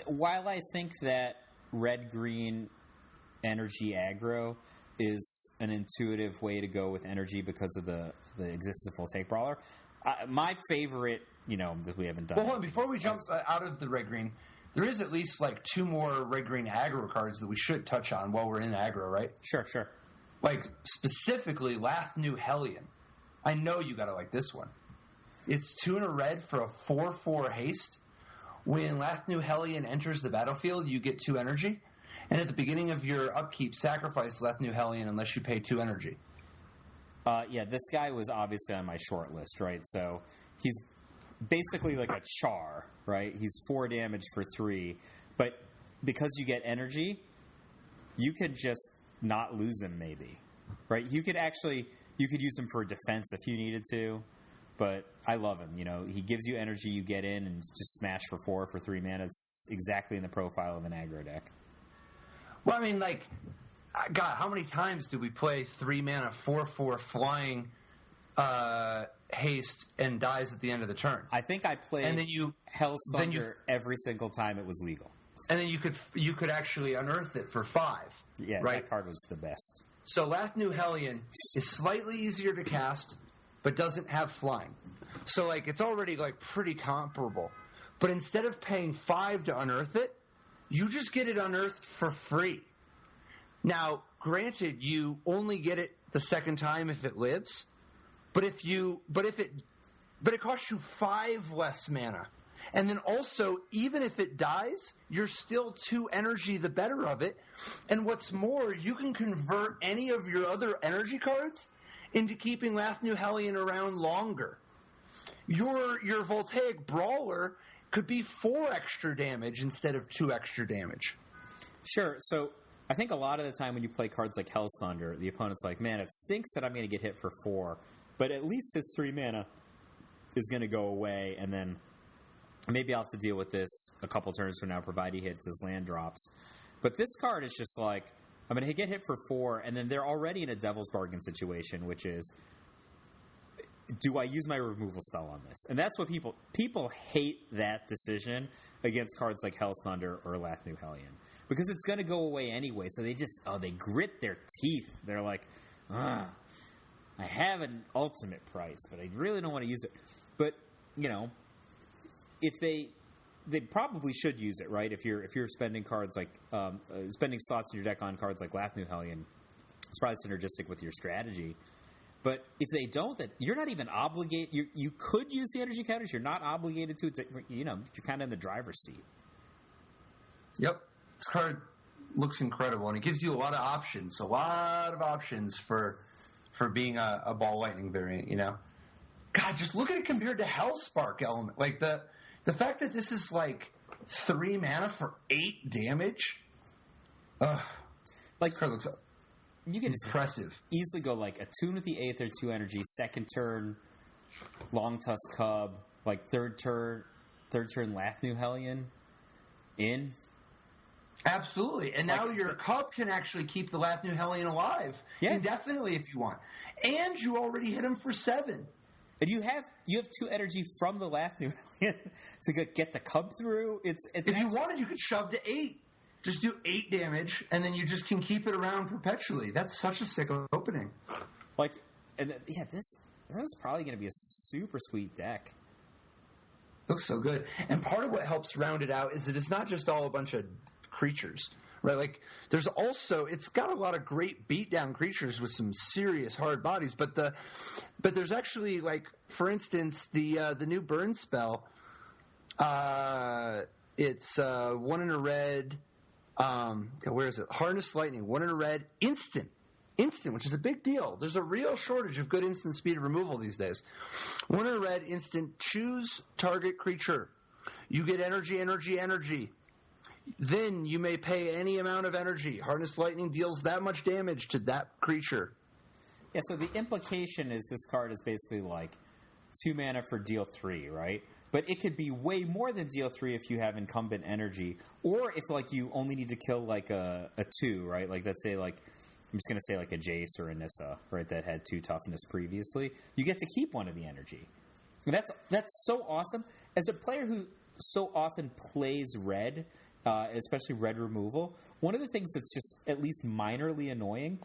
Speaker 1: while I think that red-green Energy Aggro is an intuitive way to go with energy because of the existence of Voltaic Brawler, my favorite, that we haven't done.
Speaker 2: Well, hold on, before we jump out of the red-green, there is at least like 2 more red-green aggro cards that we should touch on while we're in aggro, right?
Speaker 1: Sure.
Speaker 2: Like, specifically, Lathnu Hellion. I know you gotta like this one. It's 2 and a red for a 4/4 haste. When Lathnu Hellion enters the battlefield, you get 2 energy. And at the beginning of your upkeep, sacrifice Lathnu Hellion unless you pay 2 energy.
Speaker 1: Yeah, this guy was obviously on my short list, right? So he's basically like a char, right? He's 4 damage for 3. But because you get energy, you could just not lose him, maybe. Right? You could use him for defense if you needed to. But I love him. He gives you energy, you get in, and just smash for 4 for 3 mana. It's exactly in the profile of an aggro deck.
Speaker 2: Well, I mean, like, God, how many times do we play 3 mana 4/4 flying haste and dies at the end of the turn?
Speaker 1: I think I played Hell's Thunder every single time it was legal.
Speaker 2: And then you could actually unearth it for 5.
Speaker 1: Yeah,
Speaker 2: right?
Speaker 1: That card was the best.
Speaker 2: So Lathnu Hellion is slightly easier to cast, but doesn't have flying. So, like, it's already, like, pretty comparable. But instead of paying 5 to unearth it, you just get it unearthed for free. Now, granted, you only get it the second time if it lives, but it costs you 5 less mana. And then also, even if it dies, you're still 2 energy the better of it. And what's more, you can convert any of your other energy cards into keeping Lathnu Hellion around longer. Your Voltaic Brawler could be 4 extra damage instead of 2 extra damage.
Speaker 1: Sure. So I think a lot of the time when you play cards like Hell's Thunder, the opponent's like, man, it stinks that I'm going to get hit for 4, but at least his 3 mana is going to go away, and then maybe I'll have to deal with this a couple turns from now, provided he hits his land drops. But this card is just like, I'm going to get hit for 4, and then they're already in a devil's bargain situation, which is, do I use my removal spell on this? And that's what people hate that decision against cards like Hell's Thunder or Lathnu Hellion, because it's going to go away anyway. So they grit their teeth. They're like, I have an ultimate price, but I really don't want to use it. But if they probably should use it, right? If you're spending cards like spending slots in your deck on cards like Lathnu Hellion, it's probably synergistic with your strategy. But if they don't, then you're not even obligated. You could use the energy counters. You're not obligated to. You're kind of in the driver's seat. Yep,
Speaker 2: this card looks incredible, and it gives you a lot of options. A lot of options for being a ball lightning variant. God, just look at it compared to Hellspark Element. Like the fact that this is like 3 mana for 8 damage. Like, this card looks
Speaker 1: you can
Speaker 2: impressive.
Speaker 1: Just easily go like a tune with the 8th or 2 energy, second turn Long Tusk Cub, like third turn Lathnu Hellion in.
Speaker 2: Absolutely. And now your Cub can actually keep the Lathnu Hellion alive indefinitely if you want. And you already hit him for 7.
Speaker 1: And you have 2 energy from the Lathnu Hellion to get the Cub through.
Speaker 2: If you wanted, you could shove to 8. Just do 8 damage, and then you just can keep it around perpetually. That's such a sick opening.
Speaker 1: This is probably going to be a super sweet deck.
Speaker 2: Looks so good. And part of what helps round it out is that it's not just all a bunch of creatures, right? Like, there's also, it's got a lot of great beatdown creatures with some serious hard bodies, but there's actually, like, for instance, the new burn spell, it's 1 in a red. Where is it? Harness Lightning, 1 in a red, instant, which is a big deal. There's a real shortage of good instant speed removal these days. 1 in a red, instant, choose target creature. You get energy. then you may pay any amount of energy. Harness Lightning deals that much damage to that creature.
Speaker 1: Yeah, so the implication is this card is basically like 2 mana for deal 3, right? But it could be way more than deal 3 if you have incumbent energy, or if like you only need to kill like a 2, right? Like let's say like I'm just going to say like a Jace or a Nissa, right? That had 2 toughness previously. You get to keep one of the energy. And that's so awesome. As a player who so often plays red, especially red removal, one of the things that's just at least minorly annoying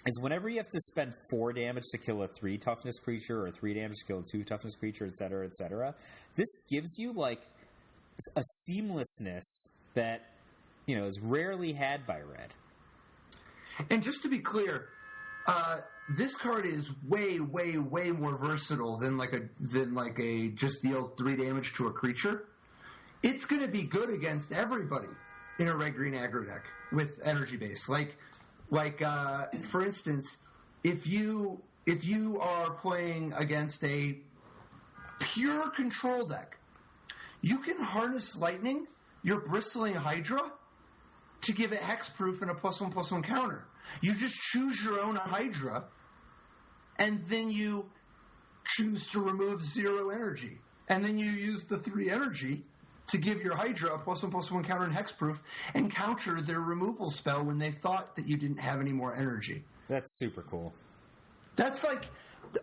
Speaker 1: is whenever you have to spend 4 damage to kill a 3 toughness creature or 3 damage to kill a 2 toughness creature, etc., this gives you like a seamlessness that, you know, is rarely had by red.
Speaker 2: And just to be clear, this card is way, way, way more versatile than like a just deal 3 damage to a creature. It's going to be good against everybody in a red-green aggro deck with energy base. Like, for instance, if you are playing against a pure control deck, you can harness Lightning your Bristling Hydra to give it hexproof and a +1/+1 counter. You just choose your own Hydra, and then you choose to remove 0 energy. And then you use the 3 energy to give your Hydra a +1/+1 counter and hexproof and counter their removal spell when they thought that you didn't have any more energy.
Speaker 1: That's super cool.
Speaker 2: That's like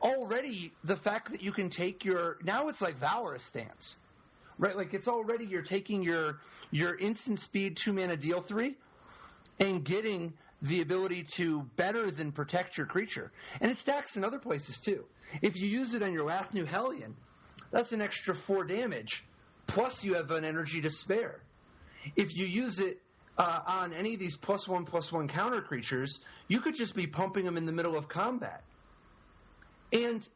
Speaker 2: already the fact that you can take now it's like Valorous stance, right? Like it's already you're taking your instant speed 2 mana deal 3 and getting the ability to better than protect your creature. And it stacks in other places too. If you use it on your Lathnu Hellion, that's an extra 4 damage. Plus, you have an energy to spare. If you use it on any of these +1/+1 counter creatures, you could just be pumping them in the middle of combat. And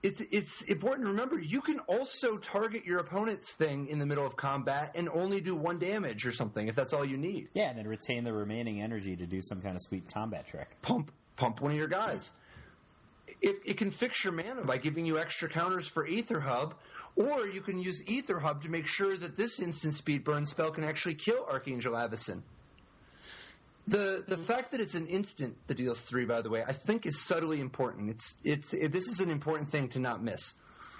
Speaker 2: it's important to remember, you can also target your opponent's thing in the middle of combat and only do 1 damage or something if that's all you need.
Speaker 1: Yeah, and then retain the remaining energy to do some kind of sweet combat trick.
Speaker 2: Pump one of your guys. It can fix your mana by giving you extra counters for Aether Hub, or you can use Aether Hub to make sure that this instant speed burn spell can actually kill Archangel Avacyn. The fact that it's an instant that deals 3, by the way, I think is subtly important. This is an important thing to not miss.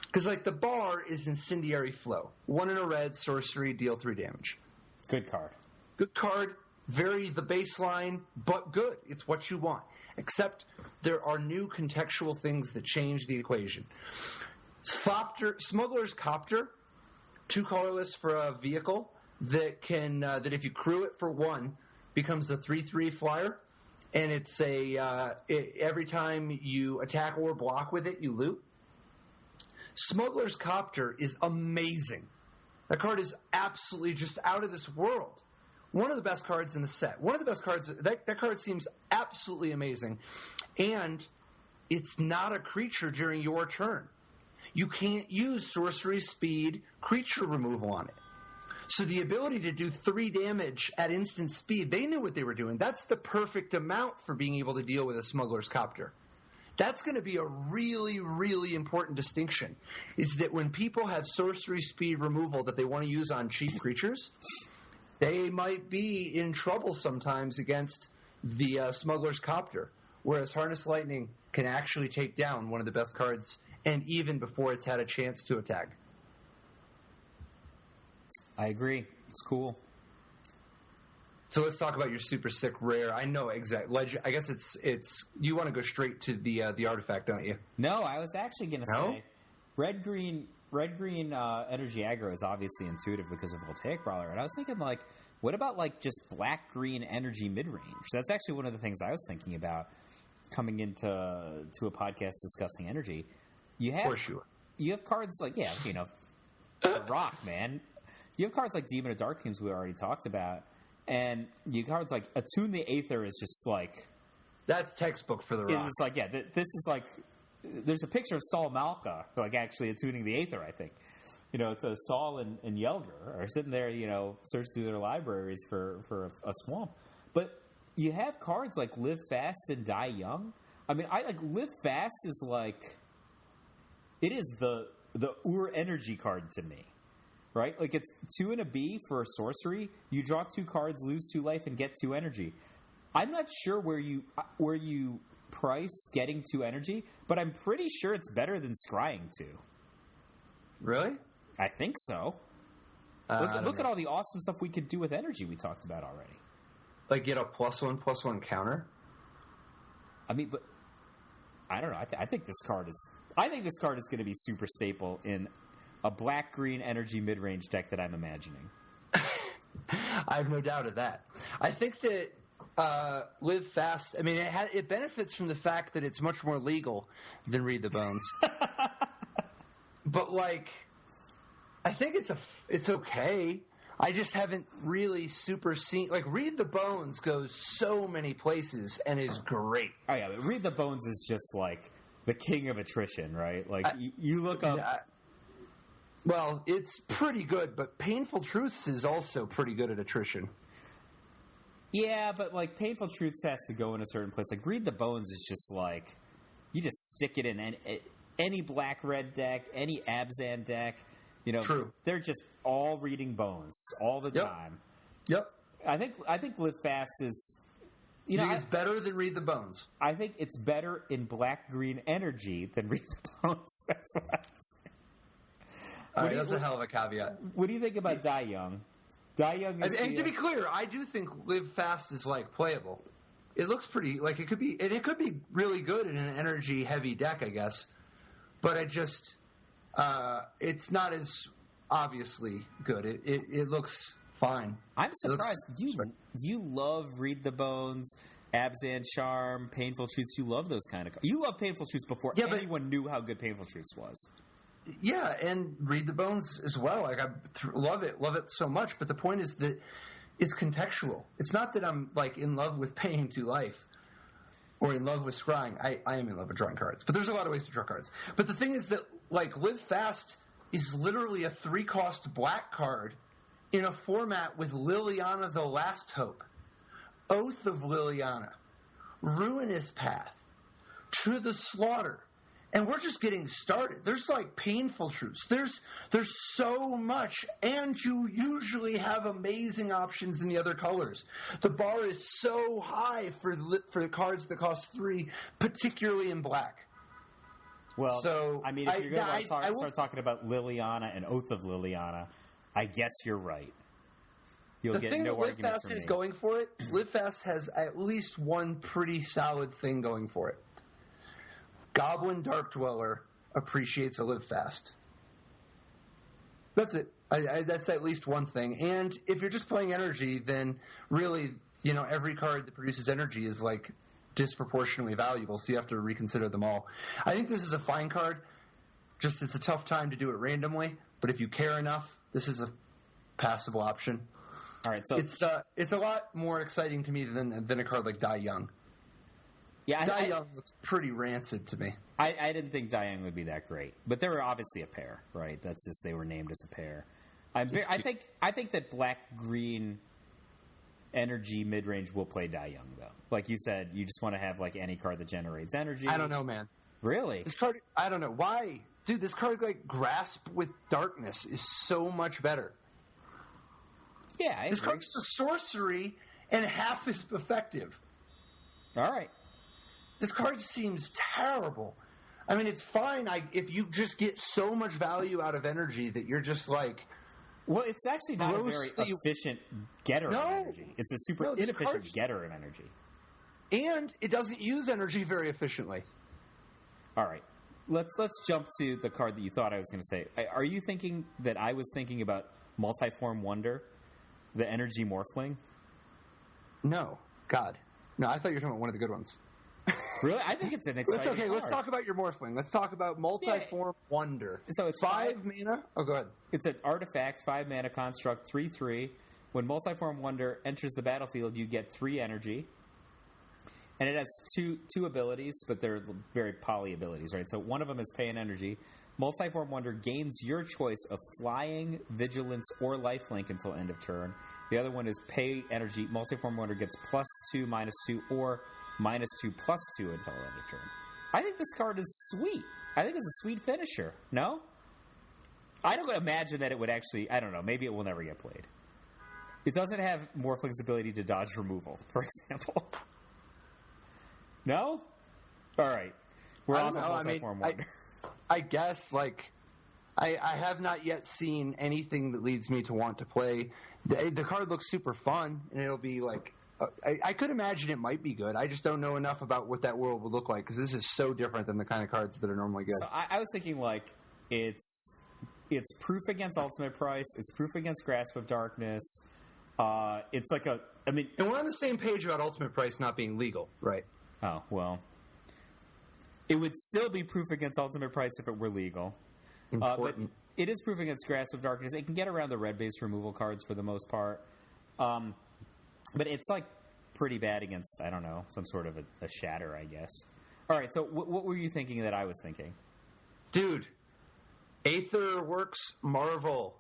Speaker 2: Because like the bar is Incendiary Flow. 1 in a red, sorcery, deal 3 damage.
Speaker 1: Good card.
Speaker 2: Good card, vary the baseline, but good. It's what you want. Except there are new contextual things that change the equation. Smuggler's Copter, 2 colorless for a vehicle that can that if you crew it for 1 becomes a 3/3 flyer, and it's every time you attack or block with it, you loot. Smuggler's Copter is amazing. That card is absolutely just out of this world. One of the best cards in the set. One of the best cards. That card seems absolutely amazing. And it's not a creature during your turn. You can't use sorcery speed creature removal on it. So the ability to do 3 damage at instant speed, they knew what they were doing. That's the perfect amount for being able to deal with a Smuggler's Copter. That's going to be a really, really important distinction, is that when people have sorcery speed removal that they want to use on cheap creatures, they might be in trouble sometimes against the Smuggler's Copter, whereas Harness Lightning can actually take down one of the best cards, and even before it's had a chance to attack.
Speaker 1: I agree. It's cool.
Speaker 2: So let's talk about your super sick rare. I know exactly. I guess it's you want to go straight to the artifact, don't you?
Speaker 1: No, I was actually going to say red green energy aggro is obviously intuitive because of Voltaic Brawler, and I was thinking like, what about like just black green energy mid range? That's actually one of the things I was thinking about coming into a podcast discussing energy.
Speaker 2: For sure.
Speaker 1: You have cards like Rock, man. You have cards like Demon of Dark Teams we already talked about. And you cards like Attune the Aether is just like...
Speaker 2: That's textbook for the Rock.
Speaker 1: It's like, this is like... There's a picture of Saul Malka, like actually attuning the Aether, I think. It's a Saul and Yelger are sitting there, search through their libraries for a swamp. But you have cards like Live Fast and Die Young. I mean, Live Fast is like... It is the Ur energy card to me. right? Like it's 2 and a B for a sorcery. You draw 2 cards, lose 2 life, and get 2 energy. I'm not sure where you price getting 2 energy, but I'm pretty sure it's better than scrying 2.
Speaker 2: Really?
Speaker 1: I think so. Look at all the awesome stuff we could do with energy we talked about already.
Speaker 2: Like get a +1/+1 counter?
Speaker 1: I mean, but I don't know. I think this card is going to be super staple in a black-green energy mid-range deck that I'm imagining.
Speaker 2: I have no doubt of that. I think that Live Fast, I mean, it benefits from the fact that it's much more legal than Read the Bones. But, like, I think it's okay. I just haven't really super seen... Like, Read the Bones goes so many places and is great.
Speaker 1: Oh, yeah, but Read the Bones is just, like, the king of attrition, right? Like, you look up...
Speaker 2: Well, it's pretty good, but Painful Truths is also pretty good at attrition.
Speaker 1: Yeah, but, like, Painful Truths has to go in a certain place. Like, Read the Bones is just, like... You just stick it in any black-red deck, any Abzan deck... You know,
Speaker 2: True.
Speaker 1: They're just all reading bones all the time.
Speaker 2: Yep.
Speaker 1: I think Live Fast is,
Speaker 2: you know, it's better than Read the Bones.
Speaker 1: I think it's better in black-green energy than Read the Bones. That's what I'm saying.
Speaker 2: All right, that's a hell of a caveat.
Speaker 1: What do you think about Die Young? Die Young is
Speaker 2: and to be clear, I do think Live Fast is like playable. It looks pretty like it could be really good in an energy heavy deck, I guess. But it's not as obviously good. It looks fine.
Speaker 1: I'm surprised you love Read the Bones, Abzan Charm, Painful Truths. You love those kind of cards. You love Painful Truths before anyone knew how good Painful Truths was.
Speaker 2: Yeah, and Read the Bones as well. Like I love it so much. But the point is that it's contextual. It's not that I'm like in love with paying 2 life. Or in love with scrying. I am in love with drawing cards. But there's a lot of ways to draw cards. But the thing is that, like, Live Fast is literally a 3-cost black card in a format with Liliana the Last Hope, Oath of Liliana, Ruinous Path, To the Slaughter. And we're just getting started. There's, like, Painful Truths. There's so much. And you usually have amazing options in the other colors. The bar is so high for the cards that cost 3, particularly in black.
Speaker 1: Well, so, I mean, if you're going to start talking about Liliana and Oath of Liliana, I guess you're right. You'll get no argument from me. The thing that Live Fast is going for it,
Speaker 2: Live Fast has at least one pretty solid thing going for it. Goblin Dark Dweller appreciates a Live Fast. That's it. That's at least one thing. And if you're just playing energy, then really, you know, every card that produces energy is like disproportionately valuable, so you have to reconsider them all. I think this is a fine card. Just it's a tough time to do it randomly, but if you care enough, this is a passable option.
Speaker 1: All right, so
Speaker 2: it's a lot more exciting to me than a card like Die Young.
Speaker 1: Yeah,
Speaker 2: Die Young looks pretty rancid to me.
Speaker 1: I didn't think Die Young would be that great, but they were obviously a pair, right? That's just they were named as a pair. I think that black-green energy mid-range will play Die Young though. Like you said, you just want to have like any card that generates energy.
Speaker 2: I don't know, man.
Speaker 1: Really?
Speaker 2: This card, I don't know why, dude. This card like Grasp with Darkness is so much better.
Speaker 1: Yeah,
Speaker 2: this card is a sorcery and half as effective.
Speaker 1: All right.
Speaker 2: This card seems terrible. I mean, it's fine if you just get so much value out of energy that you're just like...
Speaker 1: Well, it's actually not a very efficient getter of energy. It's a super inefficient getter of energy.
Speaker 2: And it doesn't use energy very efficiently.
Speaker 1: All right. Let's jump to the card that you thought I was going to say. Are you thinking that I was thinking about Multiform Wonder, the energy morphling?
Speaker 2: No. God. No, I thought you were talking about one of the good ones.
Speaker 1: Really? I think it's an exciting card.
Speaker 2: Let's talk about your Morphling. Let's talk about Multiform Wonder.
Speaker 1: So it's
Speaker 2: 5 mana. Oh, go ahead.
Speaker 1: It's an artifact, 5 mana construct, 3/3. When Multiform Wonder enters the battlefield, you get 3 energy. And it has two abilities, but they're very poly abilities, right? So one of them is pay an energy. Multiform Wonder gains your choice of flying, vigilance, or lifelink until end of turn. The other one is pay energy. Multiform Wonder gets +2, -2, or -2, +2 until end of turn. I think this card is sweet. I think it's a sweet finisher. No? I don't imagine that it would actually. I don't know. Maybe it will never get played. It doesn't have more flexibility to dodge removal, for example. No? All right. We're on the multi-form wonder.
Speaker 2: I guess, like, I have not yet seen anything that leads me to want to play. The card looks super fun, and it'll be like, I could imagine it might be good. I just don't know enough about what that world would look like, because this is so different than the kind of cards that are normally good.
Speaker 1: So I was thinking, like, it's proof against Ultimate Price. It's proof against Grasp of Darkness. It's like and
Speaker 2: we're on the same page about Ultimate Price not being legal, right?
Speaker 1: Oh, well. It would still be proof against Ultimate Price if it were legal.
Speaker 2: Important.
Speaker 1: But it is proof against Grasp of Darkness. It can get around the red-based removal cards for the most part. But it's, like, pretty bad against, I don't know, some sort of a shatter, I guess. All right, so what were you thinking that I was thinking?
Speaker 2: Dude, Aetherworks Marvel.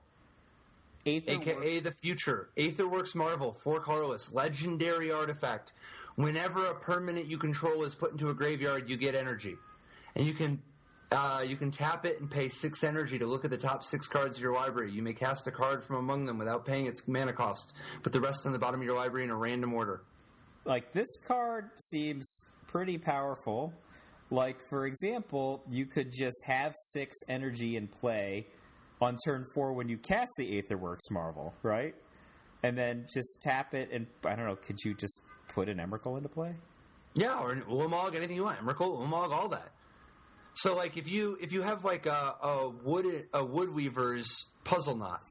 Speaker 2: AKA the future. Aetherworks Marvel, 4 colorless, legendary artifact. Whenever a permanent you control is put into a graveyard, you get energy. And you can tap it and pay 6 energy to look at the top 6 cards of your library. You may cast a card from among them without paying its mana cost. Put the rest on the bottom of your library in a random order.
Speaker 1: Like, this card seems pretty powerful. Like, for example, you could just have 6 energy in play on turn 4 when you cast the Aetherworks Marvel, right? And then just tap it and, I don't know, could you just put an Emrakul into play?
Speaker 2: Yeah, or an Ulamog, anything you want. Emrakul, Ulamog, all that. So, like, if you have, like, a Woodweaver's Puzzle Knot.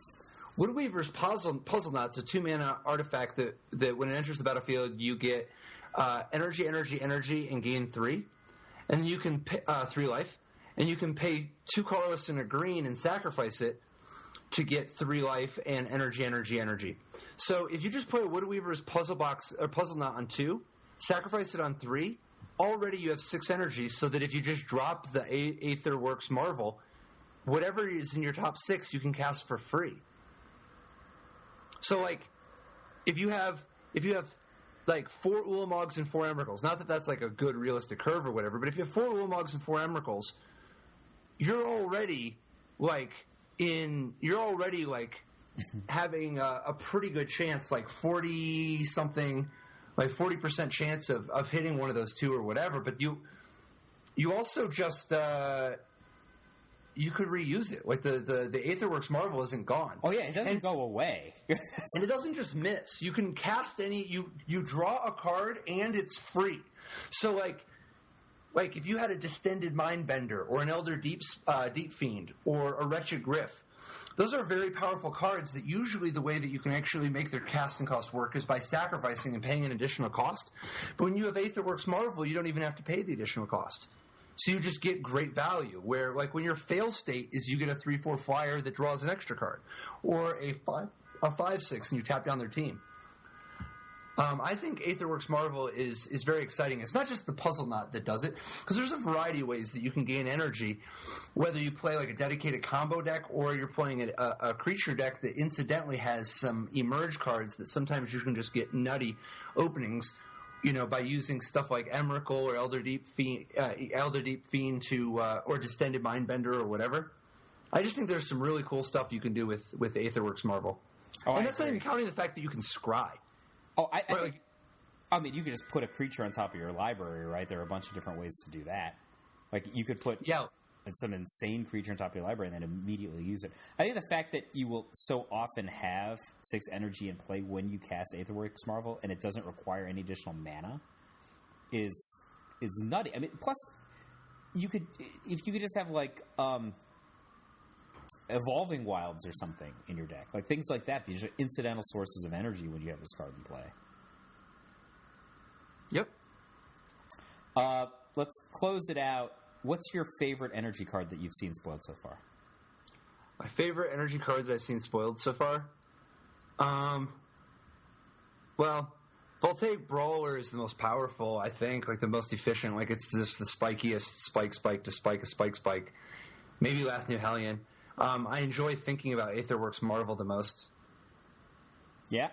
Speaker 2: Woodweaver's Puzzle Knot's a 2-mana artifact that when it enters the battlefield, you get energy, and gain 3. And then you can pay 3 life. And you can pay 2 colorless and a green and sacrifice it to get 3 life and energy. So if you just play a Woodweaver's Puzzle Knot on 2, sacrifice it on 3, already you have 6 energy, so that if you just drop the Aetherworks Marvel, whatever is in your top 6 you can cast for free. So, like, if you have like 4 Ulamogs and 4 Emrakuls, not that that's like a good realistic curve or whatever, but if you have 4 Ulamogs and 4 Emrakuls, you're already having a pretty good chance, like 40-something, like 40% chance of hitting one of those 2 or whatever. But you also just you could reuse it. Like the Aetherworks Marvel isn't gone.
Speaker 1: Oh yeah, it doesn't go away.
Speaker 2: And it doesn't just miss. You can cast any. You draw a card and it's free. So like if you had a Distended Mindbender or an Elder Deep Fiend or a Wretched Griff, those are very powerful cards that usually the way that you can actually make their casting cost work is by sacrificing and paying an additional cost. But when you have Aetherworks Marvel, you don't even have to pay the additional cost. So you just get great value, where like when your fail state is you get a 3/4 flyer that draws an extra card, or a 5/6 and you tap down their team. I think Aetherworks Marvel is very exciting. It's not just the Puzzle Knot that does it, because there's a variety of ways that you can gain energy, whether you play like a dedicated combo deck or you're playing a creature deck that incidentally has some emerge cards that sometimes you can just get nutty openings, you know, by using stuff like Emrakul or Elder Deep Fiend to or Distended Mindbender or whatever. I just think there's some really cool stuff you can do with Aetherworks Marvel.
Speaker 1: Oh,
Speaker 2: and that's not even counting the fact that you can scry.
Speaker 1: Oh, I mean, you could just put a creature on top of your library, right? There are a bunch of different ways to do that. Like, you could put some insane creature on top of your library and then immediately use it. I think the fact that you will so often have 6 energy in play when you cast Aetherworks Marvel and it doesn't require any additional mana is nutty. I mean, plus, if you could just have, like, Evolving Wilds or something in your deck. Like, things like that. These are incidental sources of energy when you have this card in play.
Speaker 2: Yep.
Speaker 1: Let's close it out. What's your favorite energy card that you've seen spoiled so far?
Speaker 2: My favorite energy card that I've seen spoiled so far? Well, Voltaic Brawler is the most powerful, I think, like the most efficient. Like, it's just the spikiest spike to spike. Maybe Lathnu Hellion. I enjoy thinking about Aetherworks Marvel the most.
Speaker 1: Yeah.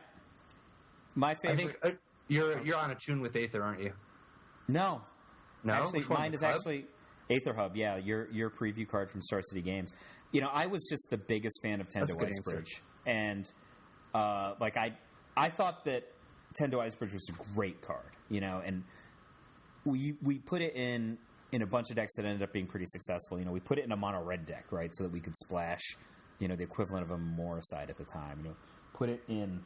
Speaker 1: My favorite...
Speaker 2: I think you're on a tune with Aether, aren't you?
Speaker 1: No.
Speaker 2: No?
Speaker 1: Actually, mine is actually... Aether Hub, yeah, your preview card from Star City Games. You know, I was just the biggest fan of Tendo Icebridge, and I thought that Tendo Icebridge was a great card. You know, and we put it in a bunch of decks that ended up being pretty successful. You know, we put it in a mono red deck, right, so that we could splash, you know, the equivalent of a Morriside at the time. You know, put it in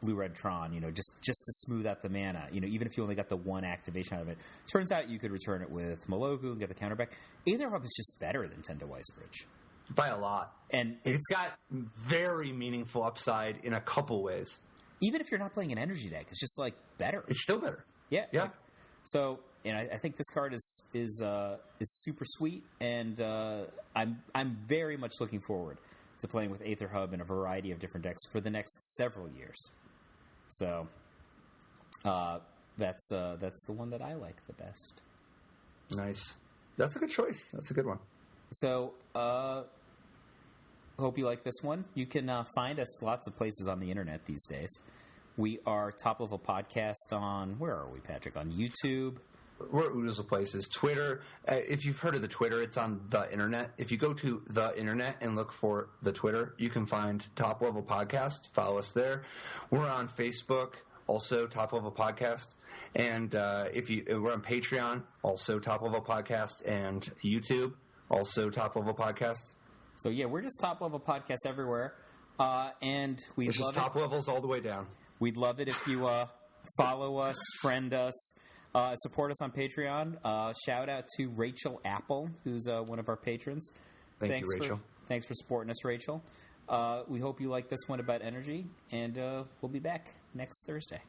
Speaker 1: blue red Tron, you know, just to smooth out the mana. You know, even if you only got the one activation out of it, turns out you could return it with Malogu and get the counter back. Aether Hub is just better than Tendo Icebridge
Speaker 2: by a lot, and it's got very meaningful upside in a couple ways. Even
Speaker 1: if you're not playing an energy deck, it's just like better.
Speaker 2: It's still better.
Speaker 1: Yeah.
Speaker 2: Yeah.
Speaker 1: So, and I think this card is super sweet, and I'm very much looking forward to playing with Aether Hub in a variety of different decks for the next several years. So, that's the one that I like the best.
Speaker 2: Nice. That's a good choice. That's a good one.
Speaker 1: So, hope you like this one. You can find us lots of places on the internet these days. We are Top Level Podcast on, where are we, Patrick? On YouTube.
Speaker 2: We're oodles of places. Twitter. If you've heard of the Twitter, it's on the internet. If you go to the internet and look for the Twitter, you can find Top Level Podcast. Follow us there. We're on Facebook, also Top Level Podcast. And we're on Patreon, also Top Level Podcast, and YouTube, also Top Level Podcast.
Speaker 1: So yeah, we're just Top Level Podcast everywhere, and we love it.
Speaker 2: Top levels all the way down.
Speaker 1: We'd love it if you follow us, friend us, support us on Patreon. Shout out to Rachel Apple, who's one of our patrons.
Speaker 2: Thanks you, Rachel.
Speaker 1: Thanks for supporting us, Rachel. We hope you like this one about energy, and we'll be back next Thursday.